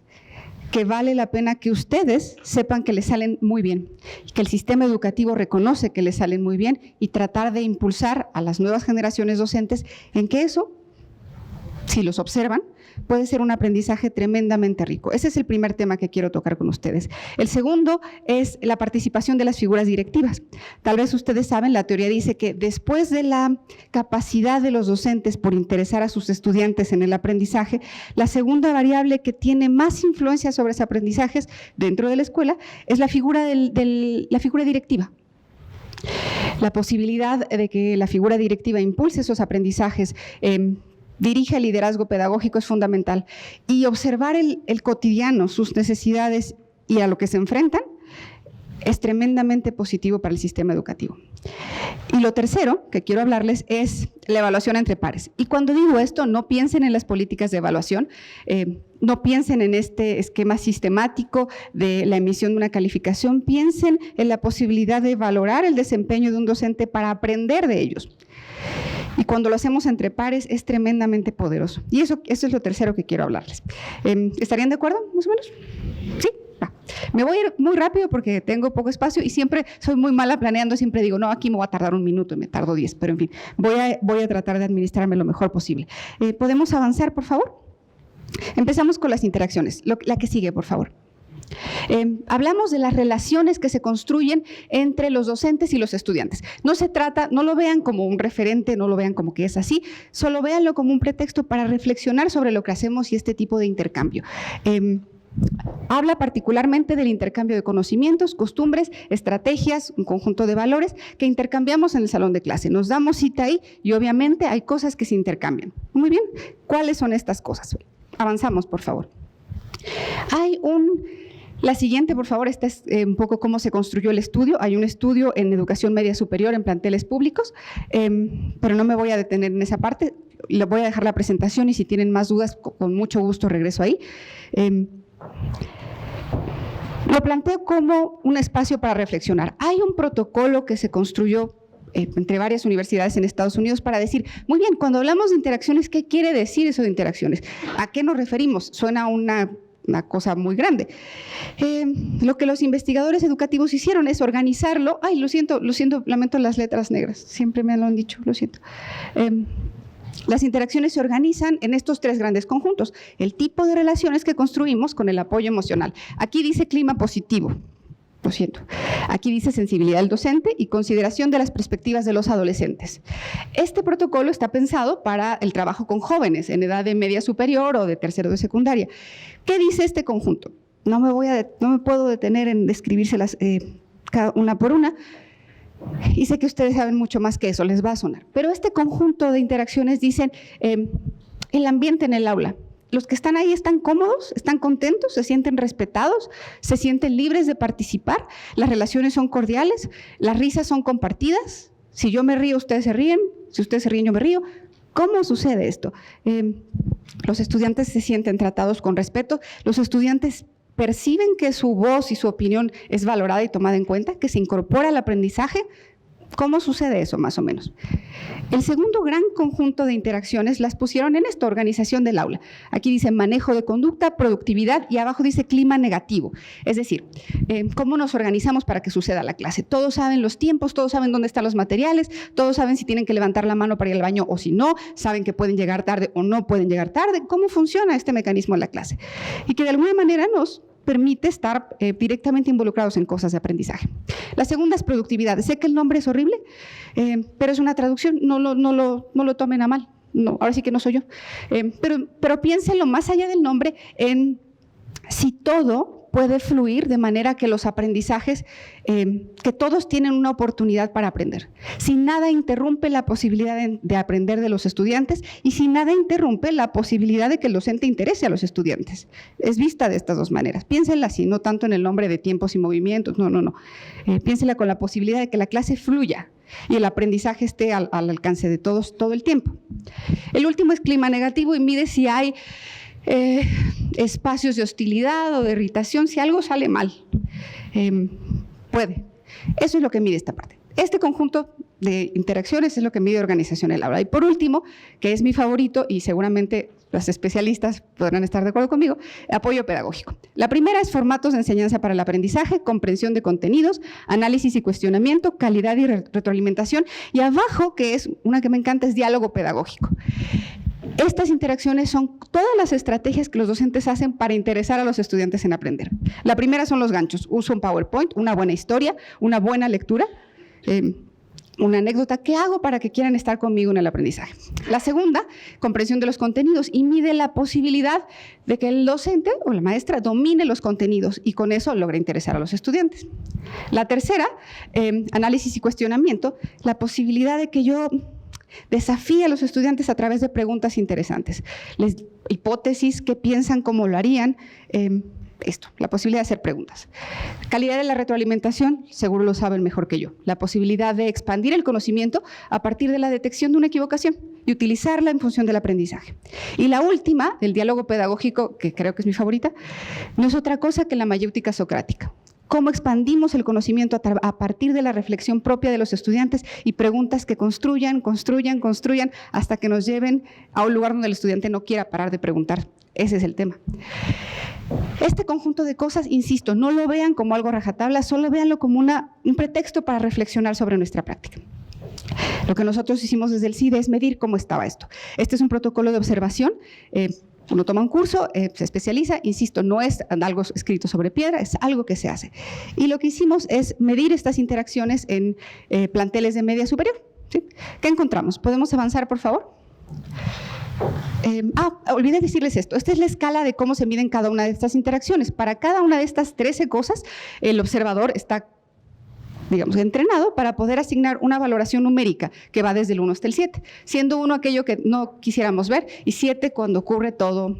que vale la pena que ustedes sepan que les salen muy bien, que el sistema educativo reconoce que les salen muy bien y tratar de impulsar a las nuevas generaciones docentes en que eso, si los observan, puede ser un aprendizaje tremendamente rico. Ese es el primer tema que quiero tocar con ustedes. El segundo es la participación de las figuras directivas. Tal vez ustedes saben, la teoría dice que después de la capacidad de los docentes por interesar a sus estudiantes en el aprendizaje, la segunda variable que tiene más influencia sobre ese aprendizaje dentro de la escuela es la figura la figura directiva. La posibilidad de que la figura directiva impulse esos aprendizajes, dirige el liderazgo pedagógico es fundamental y observar el cotidiano, sus necesidades y a lo que se enfrentan es tremendamente positivo para el sistema educativo. Y lo tercero que quiero hablarles es la evaluación entre pares. Y cuando digo esto, no piensen en las políticas de evaluación, no piensen en este esquema sistemático de la emisión de una calificación, piensen en la posibilidad de valorar el desempeño de un docente para aprender de ellos. Y cuando lo hacemos entre pares es tremendamente poderoso. Y eso es lo tercero que quiero hablarles. ¿Estarían de acuerdo, más o menos? ¿Sí? Va. Me voy a ir muy rápido porque tengo poco espacio y siempre soy muy mala planeando. Siempre digo, no, aquí me voy a tardar 1 minuto y me tardo 10. Pero en fin, voy a tratar de administrarme lo mejor posible. ¿Podemos avanzar, por favor? Empezamos con las interacciones. La que sigue, por favor. Hablamos de las relaciones que se construyen entre los docentes y los estudiantes. No se trata, no lo vean como un referente, no lo vean como que es así, solo véanlo como un pretexto para reflexionar sobre lo que hacemos y este tipo de intercambio. Habla particularmente del intercambio de conocimientos, costumbres, estrategias, un conjunto de valores que intercambiamos en el salón de clase. Nos damos cita ahí y obviamente hay cosas que se intercambian. Muy bien, ¿cuáles son estas cosas? Avanzamos, por favor. Hay un La siguiente, por favor, esta es un poco cómo se construyó el estudio. Hay un estudio en educación media superior en planteles públicos, pero no me voy a detener en esa parte. Le voy a dejar la presentación y si tienen más dudas, con mucho gusto regreso ahí. Lo planteo como un espacio para reflexionar. Hay un protocolo que se construyó entre varias universidades en Estados Unidos para decir, muy bien, cuando hablamos de interacciones, ¿qué quiere decir eso de interacciones? ¿A qué nos referimos? Suena una cosa muy grande. Lo que los investigadores educativos hicieron es organizarlo. Ay, lo siento, lamento las letras negras, siempre me lo han dicho, lo siento. Las interacciones se organizan en estos 3 grandes conjuntos. El tipo de relaciones que construimos con el apoyo emocional. Aquí dice clima positivo. Lo siento. Aquí dice sensibilidad del docente y consideración de las perspectivas de los adolescentes. Este protocolo está pensado para el trabajo con jóvenes en edad de media superior o de tercero de secundaria. ¿Qué dice este conjunto? No me puedo detener en describírselas cada una por una. Y sé que ustedes saben mucho más que eso, les va a sonar. Pero este conjunto de interacciones dicen el ambiente en el aula. Los que están ahí están cómodos, están contentos, se sienten respetados, se sienten libres de participar, las relaciones son cordiales, las risas son compartidas. Si yo me río, ustedes se ríen, si ustedes se ríen, yo me río. ¿Cómo sucede esto? Los estudiantes se sienten tratados con respeto, los estudiantes perciben que su voz y su opinión es valorada y tomada en cuenta, que se incorpora al aprendizaje. ¿Cómo sucede eso, más o menos? El segundo gran conjunto de interacciones las pusieron en esta organización del aula. Aquí dice manejo de conducta, productividad y abajo dice clima negativo. Es decir, cómo nos organizamos para que suceda la clase. Todos saben los tiempos, todos saben dónde están los materiales, todos saben si tienen que levantar la mano para ir al baño o si no, saben que pueden llegar tarde o no pueden llegar tarde. ¿Cómo funciona este mecanismo en la clase? Y que de alguna manera nos permite estar directamente involucrados en cosas de aprendizaje. La segunda es productividad. Sé que el nombre es horrible, pero es una traducción, no lo tomen a mal. No, ahora sí que no soy yo. Pero piénsenlo más allá del nombre en si todo puede fluir de manera que los aprendizajes, que todos tienen una oportunidad para aprender. Si nada interrumpe la posibilidad de aprender de los estudiantes y si nada interrumpe la posibilidad de que el docente interese a los estudiantes. Es vista de estas 2 maneras. Piénsenla así, no tanto en el nombre de tiempos y movimientos, no. Piénsenla con la posibilidad de que la clase fluya y el aprendizaje esté al alcance de todos todo el tiempo. El último es clima negativo y mide si hay espacios de hostilidad o de irritación, si algo sale mal. Puede. Eso es lo que mide esta parte. Este conjunto de interacciones es lo que mide organización del aula. Y por último, que es mi favorito y seguramente los especialistas podrán estar de acuerdo conmigo, apoyo pedagógico. La primera es formatos de enseñanza para el aprendizaje, comprensión de contenidos, análisis y cuestionamiento, calidad y retroalimentación. Y abajo, que es una que me encanta, es diálogo pedagógico. Estas interacciones son todas las estrategias que los docentes hacen para interesar a los estudiantes en aprender. La primera son los ganchos. Uso un PowerPoint, una buena historia, una buena lectura, una anécdota. ¿Qué hago para que quieran estar conmigo en el aprendizaje? La segunda, comprensión de los contenidos y mide la posibilidad de que el docente o la maestra domine los contenidos y con eso logra interesar a los estudiantes. La tercera, análisis y cuestionamiento, la posibilidad de que yo desafía a los estudiantes a través de preguntas interesantes. Hipótesis, qué piensan, cómo lo harían, la posibilidad de hacer preguntas. Calidad de la retroalimentación, seguro lo saben mejor que yo. La posibilidad de expandir el conocimiento a partir de la detección de una equivocación y utilizarla en función del aprendizaje. Y la última, el diálogo pedagógico, que creo que es mi favorita, no es otra cosa que la mayéutica socrática. Cómo expandimos el conocimiento a partir de la reflexión propia de los estudiantes y preguntas que construyan hasta que nos lleven a un lugar donde el estudiante no quiera parar de preguntar. Ese es el tema. Este conjunto de cosas, insisto, no lo vean como algo rajatabla, solo véanlo como un pretexto para reflexionar sobre nuestra práctica. Lo que nosotros hicimos desde el CIDE es medir cómo estaba esto. Este es un protocolo de observación. Uno toma un curso, se especializa, insisto, no es algo escrito sobre piedra, es algo que se hace. Y lo que hicimos es medir estas interacciones en planteles de media superior. ¿Sí? ¿Qué encontramos? ¿Podemos avanzar, por favor? Olvidé decirles esto. Esta es la escala de cómo se miden cada una de estas interacciones. Para cada una de estas 13 cosas, el observador está, digamos, entrenado para poder asignar una valoración numérica que va desde el 1 hasta el 7, siendo 1 aquello que no quisiéramos ver y 7 cuando ocurre todo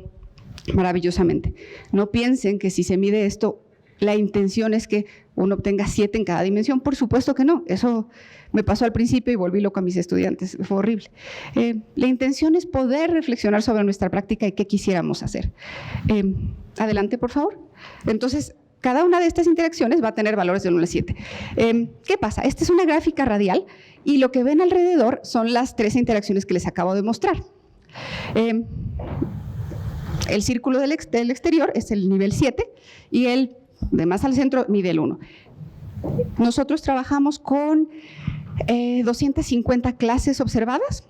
maravillosamente. No piensen que si se mide esto la intención es que uno obtenga 7 en cada dimensión. Por supuesto que no. Eso me pasó al principio y volví loco a mis estudiantes. Fue horrible. La intención es poder reflexionar sobre nuestra práctica y qué quisiéramos hacer. Adelante, por favor. Entonces, cada una de estas interacciones va a tener valores del 1 al 7. ¿Qué pasa? Esta es una gráfica radial y lo que ven alrededor son las 3 interacciones que les acabo de mostrar. El círculo del exterior es el nivel 7 y el de más al centro, nivel 1. Nosotros trabajamos con 250 clases observadas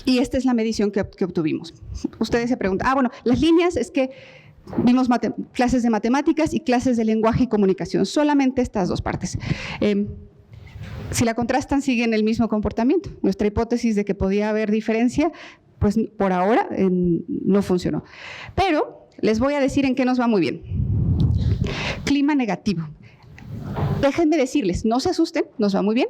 y esta es la medición que obtuvimos. Ustedes se preguntan, bueno, las líneas es que vimos clases de matemáticas y clases de lenguaje y comunicación, solamente estas 2 partes. Si la contrastan, siguen el mismo comportamiento. Nuestra hipótesis de que podía haber diferencia, pues por ahora no funcionó. Pero les voy a decir en qué nos va muy bien. Clima negativo. Déjenme decirles, no se asusten, nos va muy bien.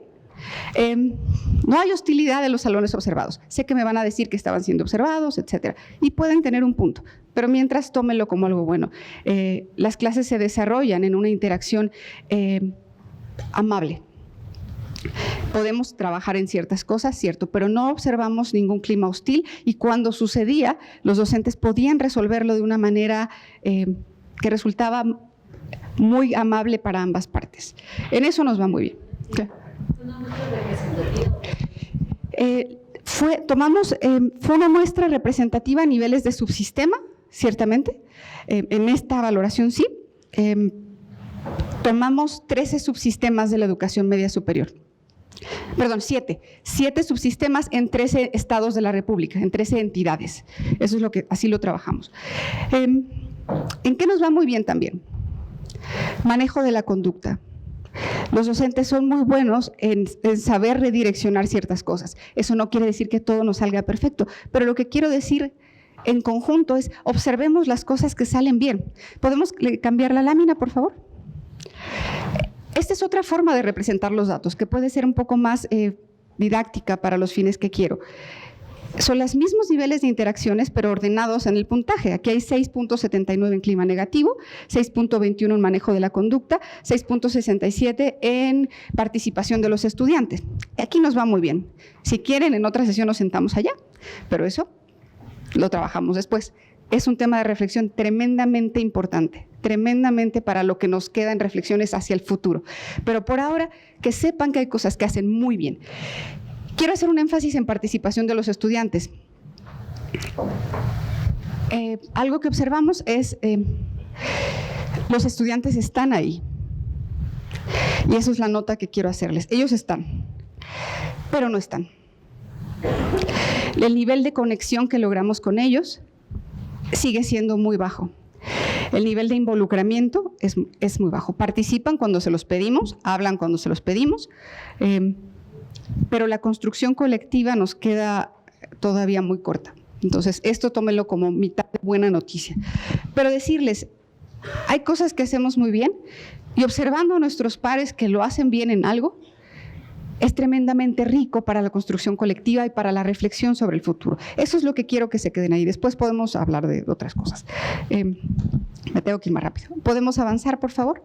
No hay hostilidad de los salones observados. Sé que me van a decir que estaban siendo observados, etcétera, y pueden tener un punto, pero mientras tómenlo como algo bueno. Las clases se desarrollan en una interacción amable. Podemos trabajar en ciertas cosas, cierto, pero no observamos ningún clima hostil y cuando sucedía, los docentes podían resolverlo de una manera que resultaba muy amable para ambas partes. En eso nos va muy bien. Fue una muestra representativa a niveles de subsistema, ciertamente. En esta valoración sí. Tomamos 13 subsistemas de la educación media superior. Perdón, 7 subsistemas en 13 estados de la República, en 13 entidades. Eso es así lo trabajamos. ¿En qué nos va muy bien también? Manejo de la conducta. Los docentes son muy buenos en saber redireccionar ciertas cosas. Eso no quiere decir que todo nos salga perfecto, pero lo que quiero decir en conjunto es observemos las cosas que salen bien. ¿Podemos cambiar la lámina, por favor? Esta es otra forma de representar los datos, que puede ser un poco más didáctica para los fines que quiero. Son los mismos niveles de interacciones, pero ordenados en el puntaje. Aquí hay 6.79 en clima negativo, 6.21 en manejo de la conducta, 6.67 en participación de los estudiantes. Aquí nos va muy bien. Si quieren, en otra sesión nos sentamos allá, pero eso lo trabajamos después. Es un tema de reflexión tremendamente importante, tremendamente para lo que nos queda en reflexiones hacia el futuro. Pero por ahora, que sepan que hay cosas que hacen muy bien. Quiero hacer un énfasis en participación de los estudiantes. Algo que observamos es los estudiantes están ahí. Y eso es la nota que quiero hacerles. Ellos están, pero no están. El nivel de conexión que logramos con ellos sigue siendo muy bajo. El nivel de involucramiento es muy bajo. Participan cuando se los pedimos, hablan cuando se los pedimos, pero la construcción colectiva nos queda todavía muy corta. Entonces, esto tómenlo como mitad de buena noticia. Pero decirles, hay cosas que hacemos muy bien y observando a nuestros pares que lo hacen bien en algo, es tremendamente rico para la construcción colectiva y para la reflexión sobre el futuro. Eso es lo que quiero que se queden ahí. Después podemos hablar de otras cosas. Me tengo que ir más rápido. ¿Podemos avanzar, por favor?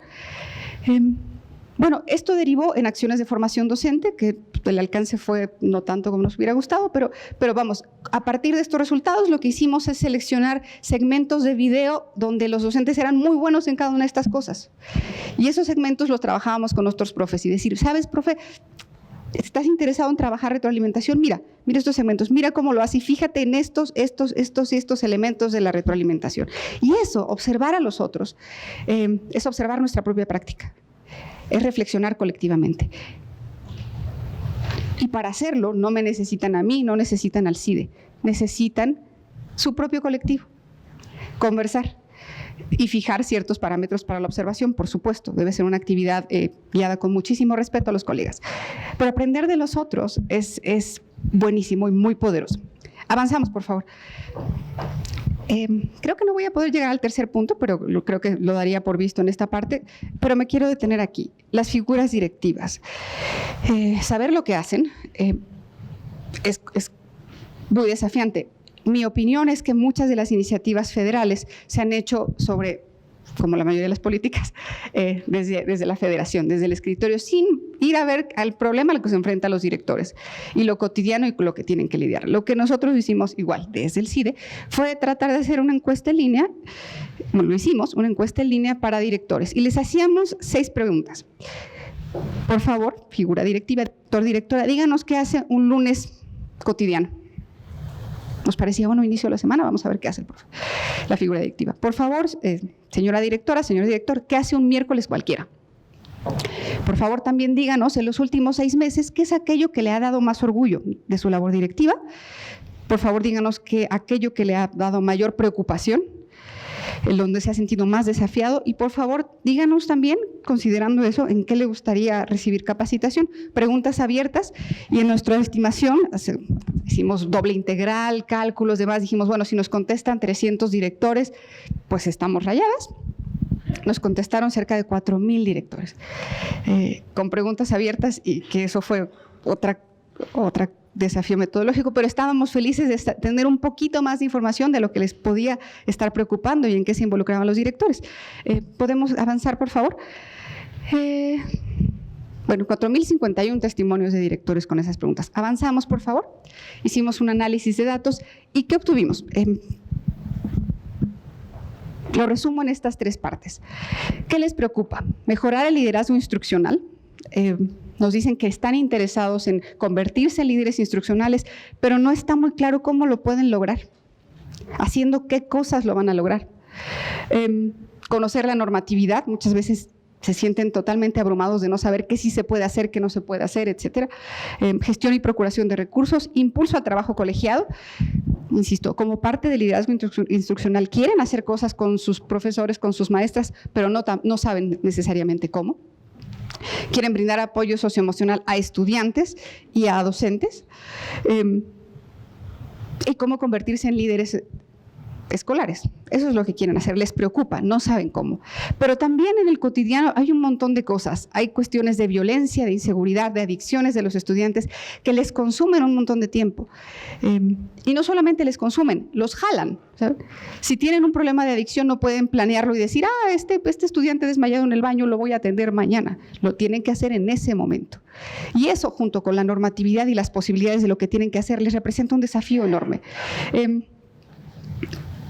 Bueno, esto derivó en acciones de formación docente, que el alcance fue no tanto como nos hubiera gustado, pero vamos, a partir de estos resultados lo que hicimos es seleccionar segmentos de video donde los docentes eran muy buenos en cada una de estas cosas. Y esos segmentos los trabajábamos con nuestros profes y decir, ¿sabes, profe? ¿Estás interesado en trabajar retroalimentación? Mira estos segmentos, mira cómo lo hace y fíjate en estos elementos de la retroalimentación. Y eso, observar a los otros, es observar nuestra propia práctica, es reflexionar colectivamente. Y para hacerlo no me necesitan a mí, no necesitan al CIDE, necesitan su propio colectivo, conversar y fijar ciertos parámetros para la observación, por supuesto, debe ser una actividad guiada con muchísimo respeto a los colegas. Pero aprender de los otros es buenísimo y muy poderoso. Avanzamos, por favor. Creo que no voy a poder llegar al tercer punto, pero creo que lo daría por visto en esta parte, pero me quiero detener aquí. Las figuras directivas. Saber lo que hacen es muy desafiante. Mi opinión es que muchas de las iniciativas federales se han hecho sobre como la mayoría de las políticas, desde la federación, desde el escritorio, sin ir a ver al problema al que se enfrentan los directores y lo cotidiano y con lo que tienen que lidiar. Lo que nosotros hicimos igual desde el CIDE fue tratar de hacer una encuesta en línea, bueno, lo hicimos, una encuesta en línea para directores y les hacíamos 6 preguntas. Por favor, figura directiva, director, directora, díganos qué hace un lunes cotidiano. Nos parecía, bueno, inicio de la semana, vamos a ver qué hace la figura directiva. Por favor, señora directora, señor director, ¿qué hace un miércoles cualquiera? Por favor, también díganos en los últimos 6 meses qué es aquello que le ha dado más orgullo de su labor directiva. Por favor, díganos aquello que le ha dado mayor preocupación, en donde se ha sentido más desafiado. Y por favor, díganos también, considerando eso, en qué le gustaría recibir capacitación. Preguntas abiertas y en nuestra estimación, hicimos doble integral, cálculos, demás. Dijimos, bueno, si nos contestan 300 directores, pues estamos rayadas. Nos contestaron cerca de 4,000 directores con preguntas abiertas y que eso fue otra desafío metodológico, pero estábamos felices de tener un poquito más de información de lo que les podía estar preocupando y en qué se involucraban los directores. ¿Podemos avanzar, por favor? Bueno, 4,051 testimonios de directores con esas preguntas. Avanzamos, por favor. Hicimos un análisis de datos y ¿qué obtuvimos? Lo resumo en estas 3 partes. ¿Qué les preocupa? Mejorar el liderazgo instruccional. Nos dicen que están interesados en convertirse en líderes instruccionales, pero no está muy claro cómo lo pueden lograr, haciendo qué cosas lo van a lograr. Conocer la normatividad, muchas veces se sienten totalmente abrumados de no saber qué sí se puede hacer, qué no se puede hacer, etcétera. Gestión y procuración de recursos, impulso al trabajo colegiado. Insisto, como parte del liderazgo instruccional, quieren hacer cosas con sus profesores, con sus maestras, pero no saben necesariamente cómo. Quieren brindar apoyo socioemocional a estudiantes y a docentes. Y cómo convertirse en líderes escolares. Eso es lo que quieren hacer, les preocupa, no saben cómo. Pero también en el cotidiano hay un montón de cosas. Hay cuestiones de violencia, de inseguridad, de adicciones de los estudiantes que les consumen un montón de tiempo. Y no solamente les consumen, los jalan. ¿Sabe? Si tienen un problema de adicción no pueden planearlo y decir, este estudiante desmayado en el baño lo voy a atender mañana. Lo tienen que hacer en ese momento. Y eso, junto con la normatividad y las posibilidades de lo que tienen que hacer, les representa un desafío enorme.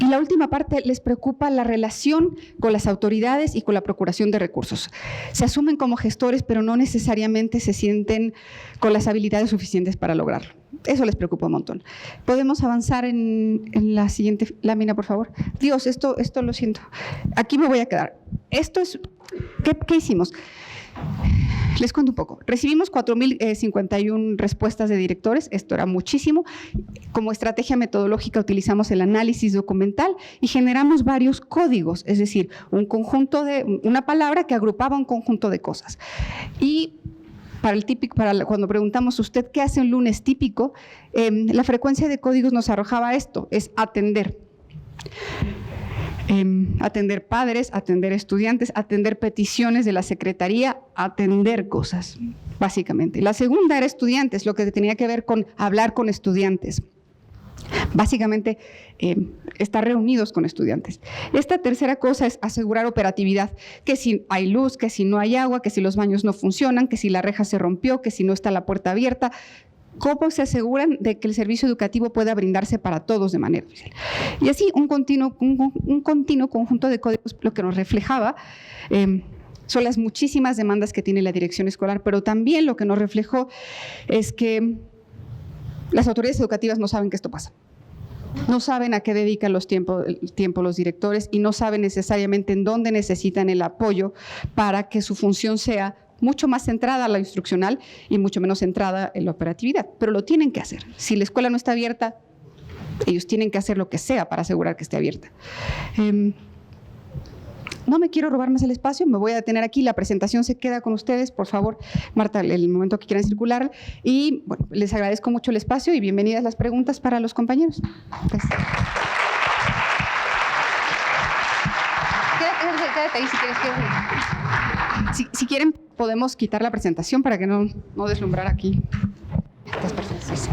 Y la última parte, les preocupa la relación con las autoridades y con la procuración de recursos. Se asumen como gestores, pero no necesariamente se sienten con las habilidades suficientes para lograrlo. Eso les preocupa un montón. ¿Podemos avanzar en la siguiente lámina, por favor? Dios, esto lo siento. Aquí me voy a quedar. Esto es, ¿qué hicimos? Les cuento un poco. Recibimos 4,051 respuestas de directores, esto era muchísimo. Como estrategia metodológica utilizamos el análisis documental y generamos varios códigos, es decir, una palabra que agrupaba un conjunto de cosas. Y cuando preguntamos usted qué hace un lunes típico, la frecuencia de códigos nos arrojaba esto, es atender. Atender padres, atender estudiantes, atender peticiones de la secretaría, atender cosas, básicamente. La segunda era estudiantes, lo que tenía que ver con hablar con estudiantes. Básicamente, estar reunidos con estudiantes. Esta tercera cosa es asegurar operatividad, que si hay luz, que si no hay agua, que si los baños no funcionan, que si la reja se rompió, que si no está la puerta abierta. ¿Cómo se aseguran de que el servicio educativo pueda brindarse para todos de manera oficial? Y así un continuo conjunto de códigos, lo que nos reflejaba son las muchísimas demandas que tiene la dirección escolar, pero también lo que nos reflejó es que las autoridades educativas no saben que esto pasa. No saben a qué dedican el tiempo los directores y no saben necesariamente en dónde necesitan el apoyo para que su función sea mucho más centrada a la instruccional y mucho menos centrada en la operatividad, pero lo tienen que hacer. Si la escuela no está abierta, ellos tienen que hacer lo que sea para asegurar que esté abierta. No me quiero robar más el espacio, me voy a detener aquí, la presentación se queda con ustedes, por favor, Marta, el momento que quieran circular, y bueno, les agradezco mucho el espacio y bienvenidas las preguntas para los compañeros. Gracias. Quédate ahí si quieres. Si quieren, podemos quitar la presentación para que no deslumbrar aquí estas personas.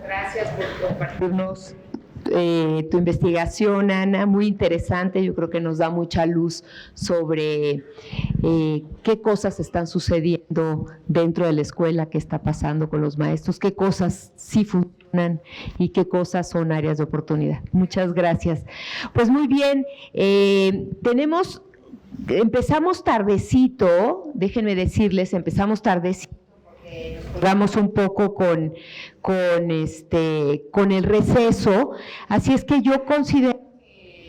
Gracias por compartirnos tu investigación, Ana, muy interesante. Yo creo que nos da mucha luz sobre qué cosas están sucediendo dentro de la escuela, qué está pasando con los maestros, qué cosas sí funcionan y qué cosas son áreas de oportunidad. Muchas gracias. Pues muy bien, empezamos tardecito, déjenme decirles, empezamos tardecito. Vamos un poco con el receso, así es que yo considero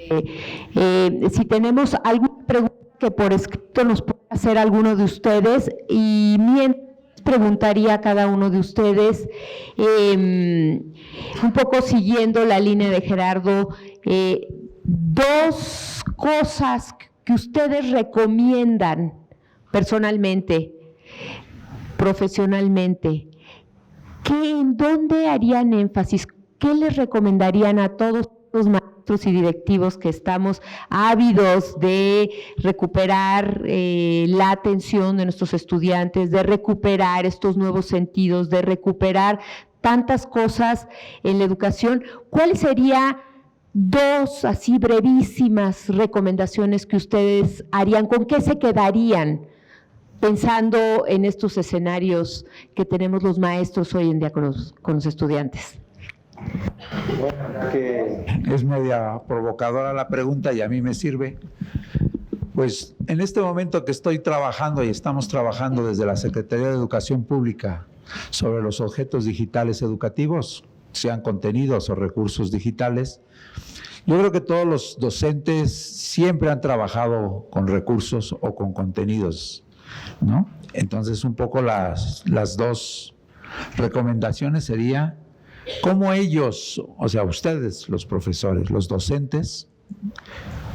que si tenemos alguna pregunta que por escrito nos pueda hacer alguno de ustedes, y mientras preguntaría a cada uno de ustedes, un poco siguiendo la línea de Gerardo, dos cosas que ustedes recomiendan personalmente, profesionalmente, ¿en dónde harían énfasis? ¿Qué les recomendarían a todos los maestros y directivos que estamos ávidos de recuperar la atención de nuestros estudiantes, de recuperar estos nuevos sentidos, de recuperar tantas cosas en la educación? ¿Cuáles serían dos así brevísimas recomendaciones que ustedes harían? ¿Con qué se quedarían pensando en estos escenarios que tenemos los maestros hoy en día con los estudiantes? Bueno, que es media provocadora la pregunta y a mí me sirve. Pues en este momento que estoy trabajando y estamos trabajando desde la Secretaría de Educación Pública sobre los objetos digitales educativos, sean contenidos o recursos digitales, yo creo que todos los docentes siempre han trabajado con recursos o con contenidos, ¿no? Entonces, un poco las dos recomendaciones sería cómo ellos, o sea, ustedes, los profesores, los docentes,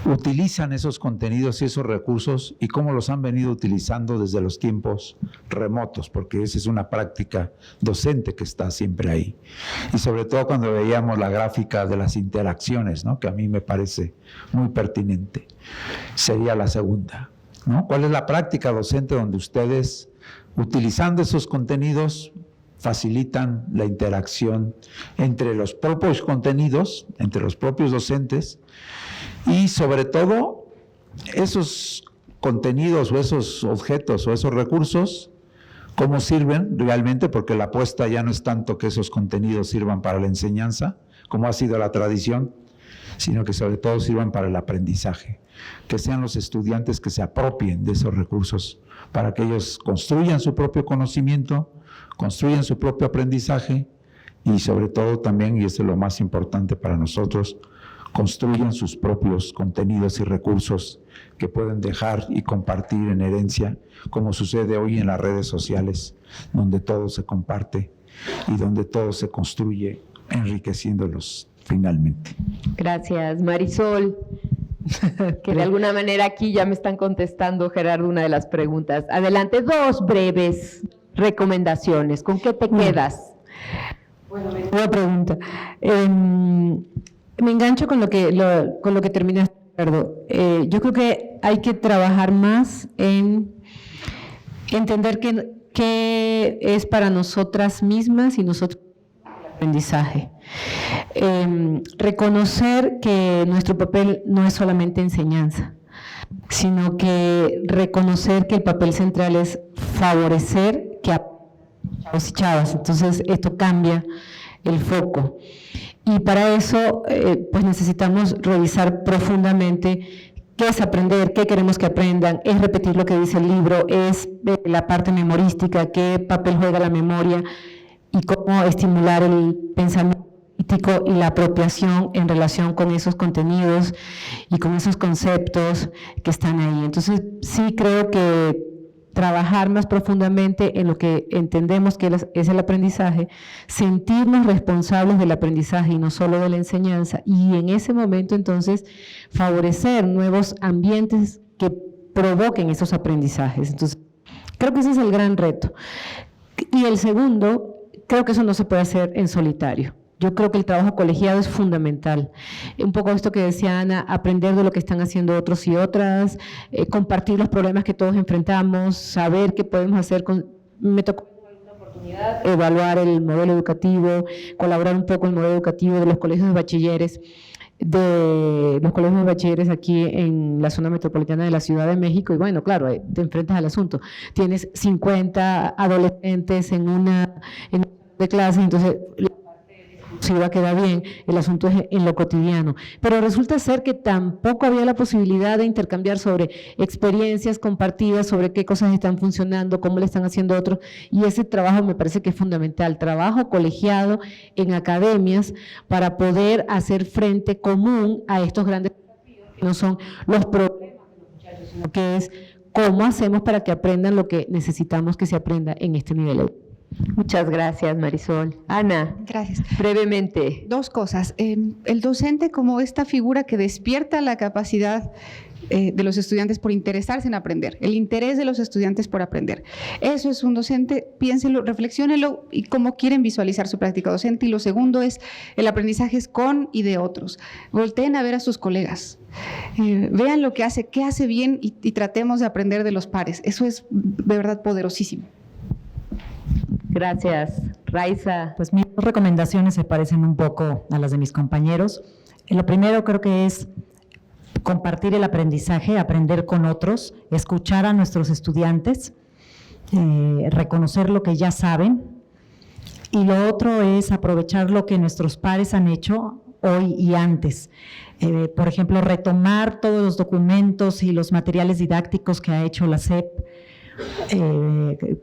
utilizan esos contenidos y esos recursos y cómo los han venido utilizando desde los tiempos remotos, porque esa es una práctica docente que está siempre ahí. Y sobre todo cuando veíamos la gráfica de las interacciones, ¿no?, que a mí me parece muy pertinente. Sería la segunda, ¿no? ¿Cuál es la práctica docente donde ustedes, utilizando esos contenidos, facilitan la interacción entre los propios contenidos, entre los propios docentes, y sobre todo esos contenidos o esos objetos o esos recursos, cómo sirven realmente? Porque la apuesta ya no es tanto que esos contenidos sirvan para la enseñanza, como ha sido la tradición, sino que sobre todo sirvan para el aprendizaje, que sean los estudiantes que se apropien de esos recursos para que ellos construyan su propio conocimiento, construyan su propio aprendizaje y sobre todo también, y eso es lo más importante para nosotros, construyan sus propios contenidos y recursos que pueden dejar y compartir en herencia, como sucede hoy en las redes sociales, donde todo se comparte y donde todo se construye, enriqueciéndolos finalmente. Gracias, Marisol. Que de alguna manera aquí ya me están contestando, Gerardo, una de las preguntas. Adelante, dos breves recomendaciones. ¿Con qué te quedas? Bueno, buena pregunta. Me engancho con lo que terminaste, Ricardo. Yo creo que hay que trabajar más en entender qué es para nosotras mismas y nosotros el aprendizaje. Reconocer que nuestro papel no es solamente enseñanza, sino que reconocer que el papel central es favorecer que chavos y chavas. Entonces, esto cambia el foco. Y para eso, pues necesitamos revisar profundamente qué es aprender, qué queremos que aprendan, es repetir lo que dice el libro, es la parte memorística, qué papel juega la memoria y cómo estimular el pensamiento crítico y la apropiación en relación con esos contenidos y con esos conceptos que están ahí. Entonces, sí creo que trabajar más profundamente en lo que entendemos que es el aprendizaje, sentirnos responsables del aprendizaje y no solo de la enseñanza, y en ese momento entonces favorecer nuevos ambientes que provoquen esos aprendizajes. Entonces, creo que ese es el gran reto. Y el segundo, creo que eso no se puede hacer en solitario. Yo creo que el trabajo colegiado es fundamental. Un poco esto que decía Ana, aprender de lo que están haciendo otros y otras, compartir los problemas que todos enfrentamos, saber qué podemos hacer. Me tocó evaluar el modelo educativo, colaborar un poco en el modelo educativo de los colegios de bachilleres, aquí en la zona metropolitana de la Ciudad de México. Y bueno, claro, te enfrentas al asunto. Tienes 50 adolescentes en una de clase, entonces si va a quedar bien, el asunto es en lo cotidiano. Pero resulta ser que tampoco había la posibilidad de intercambiar sobre experiencias compartidas, sobre qué cosas están funcionando, cómo le están haciendo otros, y ese trabajo me parece que es fundamental, trabajo colegiado en academias para poder hacer frente común a estos grandes desafíos, que no son los problemas de los muchachos, sino que es cómo hacemos para que aprendan lo que necesitamos que se aprenda en este nivel. Muchas gracias, Marisol. Ana, Gracias. brevemente. Dos cosas. El docente como esta figura que despierta la capacidad de los estudiantes por interesarse en aprender, el interés de los estudiantes por aprender. Eso es un docente, piénselo, reflexiónelo y cómo quieren visualizar su práctica docente. Y lo segundo es el aprendizaje es con y de otros. Volteen a ver a sus colegas. Vean lo que hace, qué hace bien y tratemos de aprender de los pares. Eso es de verdad poderosísimo. Gracias. Raiza. Pues mis recomendaciones se parecen un poco a las de mis compañeros. Lo primero creo que es compartir el aprendizaje, aprender con otros, escuchar a nuestros estudiantes, reconocer lo que ya saben. Y lo otro es aprovechar lo que nuestros pares han hecho hoy y antes. Por ejemplo, retomar todos los documentos y los materiales didácticos que ha hecho la SEP.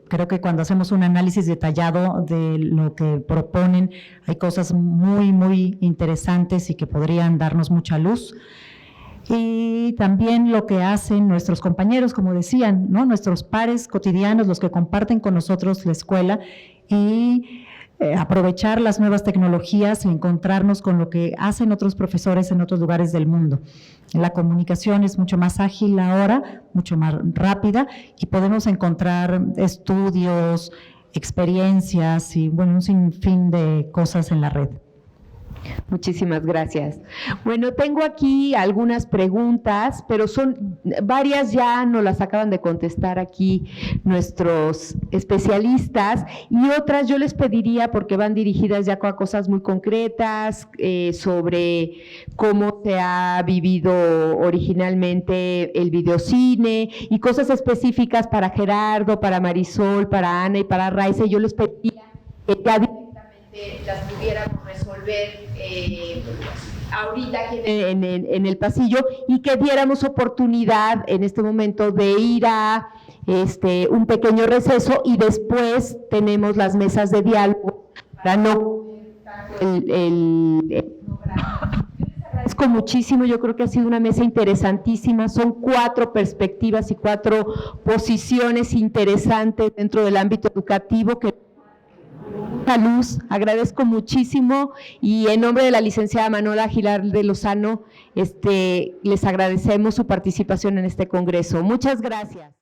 Creo que cuando hacemos un análisis detallado de lo que proponen, hay cosas muy, muy interesantes y que podrían darnos mucha luz. Y también lo que hacen nuestros compañeros, como decían, ¿no? Nuestros pares cotidianos, los que comparten con nosotros la escuela, y aprovechar las nuevas tecnologías y encontrarnos con lo que hacen otros profesores en otros lugares del mundo. La comunicación es mucho más ágil ahora, mucho más rápida, y podemos encontrar estudios, experiencias y bueno, un sinfín de cosas en la red. Muchísimas gracias. Bueno, tengo aquí algunas preguntas, pero son varias ya nos las acaban de contestar aquí nuestros especialistas, y otras yo les pediría, porque van dirigidas ya a cosas muy concretas, sobre cómo se ha vivido originalmente el videocine y cosas específicas para Gerardo, para Marisol, para Ana y para Raiza. Yo les pediría que ya las pudiéramos resolver ahorita aquí en el pasillo, y que diéramos oportunidad en este momento de ir a un pequeño receso, y después tenemos las mesas de diálogo para no agradezco muchísimo, yo creo que ha sido una mesa interesantísima, son 4 perspectivas y 4 posiciones interesantes dentro del ámbito educativo que mucha luz. Agradezco muchísimo, y en nombre de la licenciada Manuela Aguilar de Lozano, les agradecemos su participación en este congreso. Muchas gracias.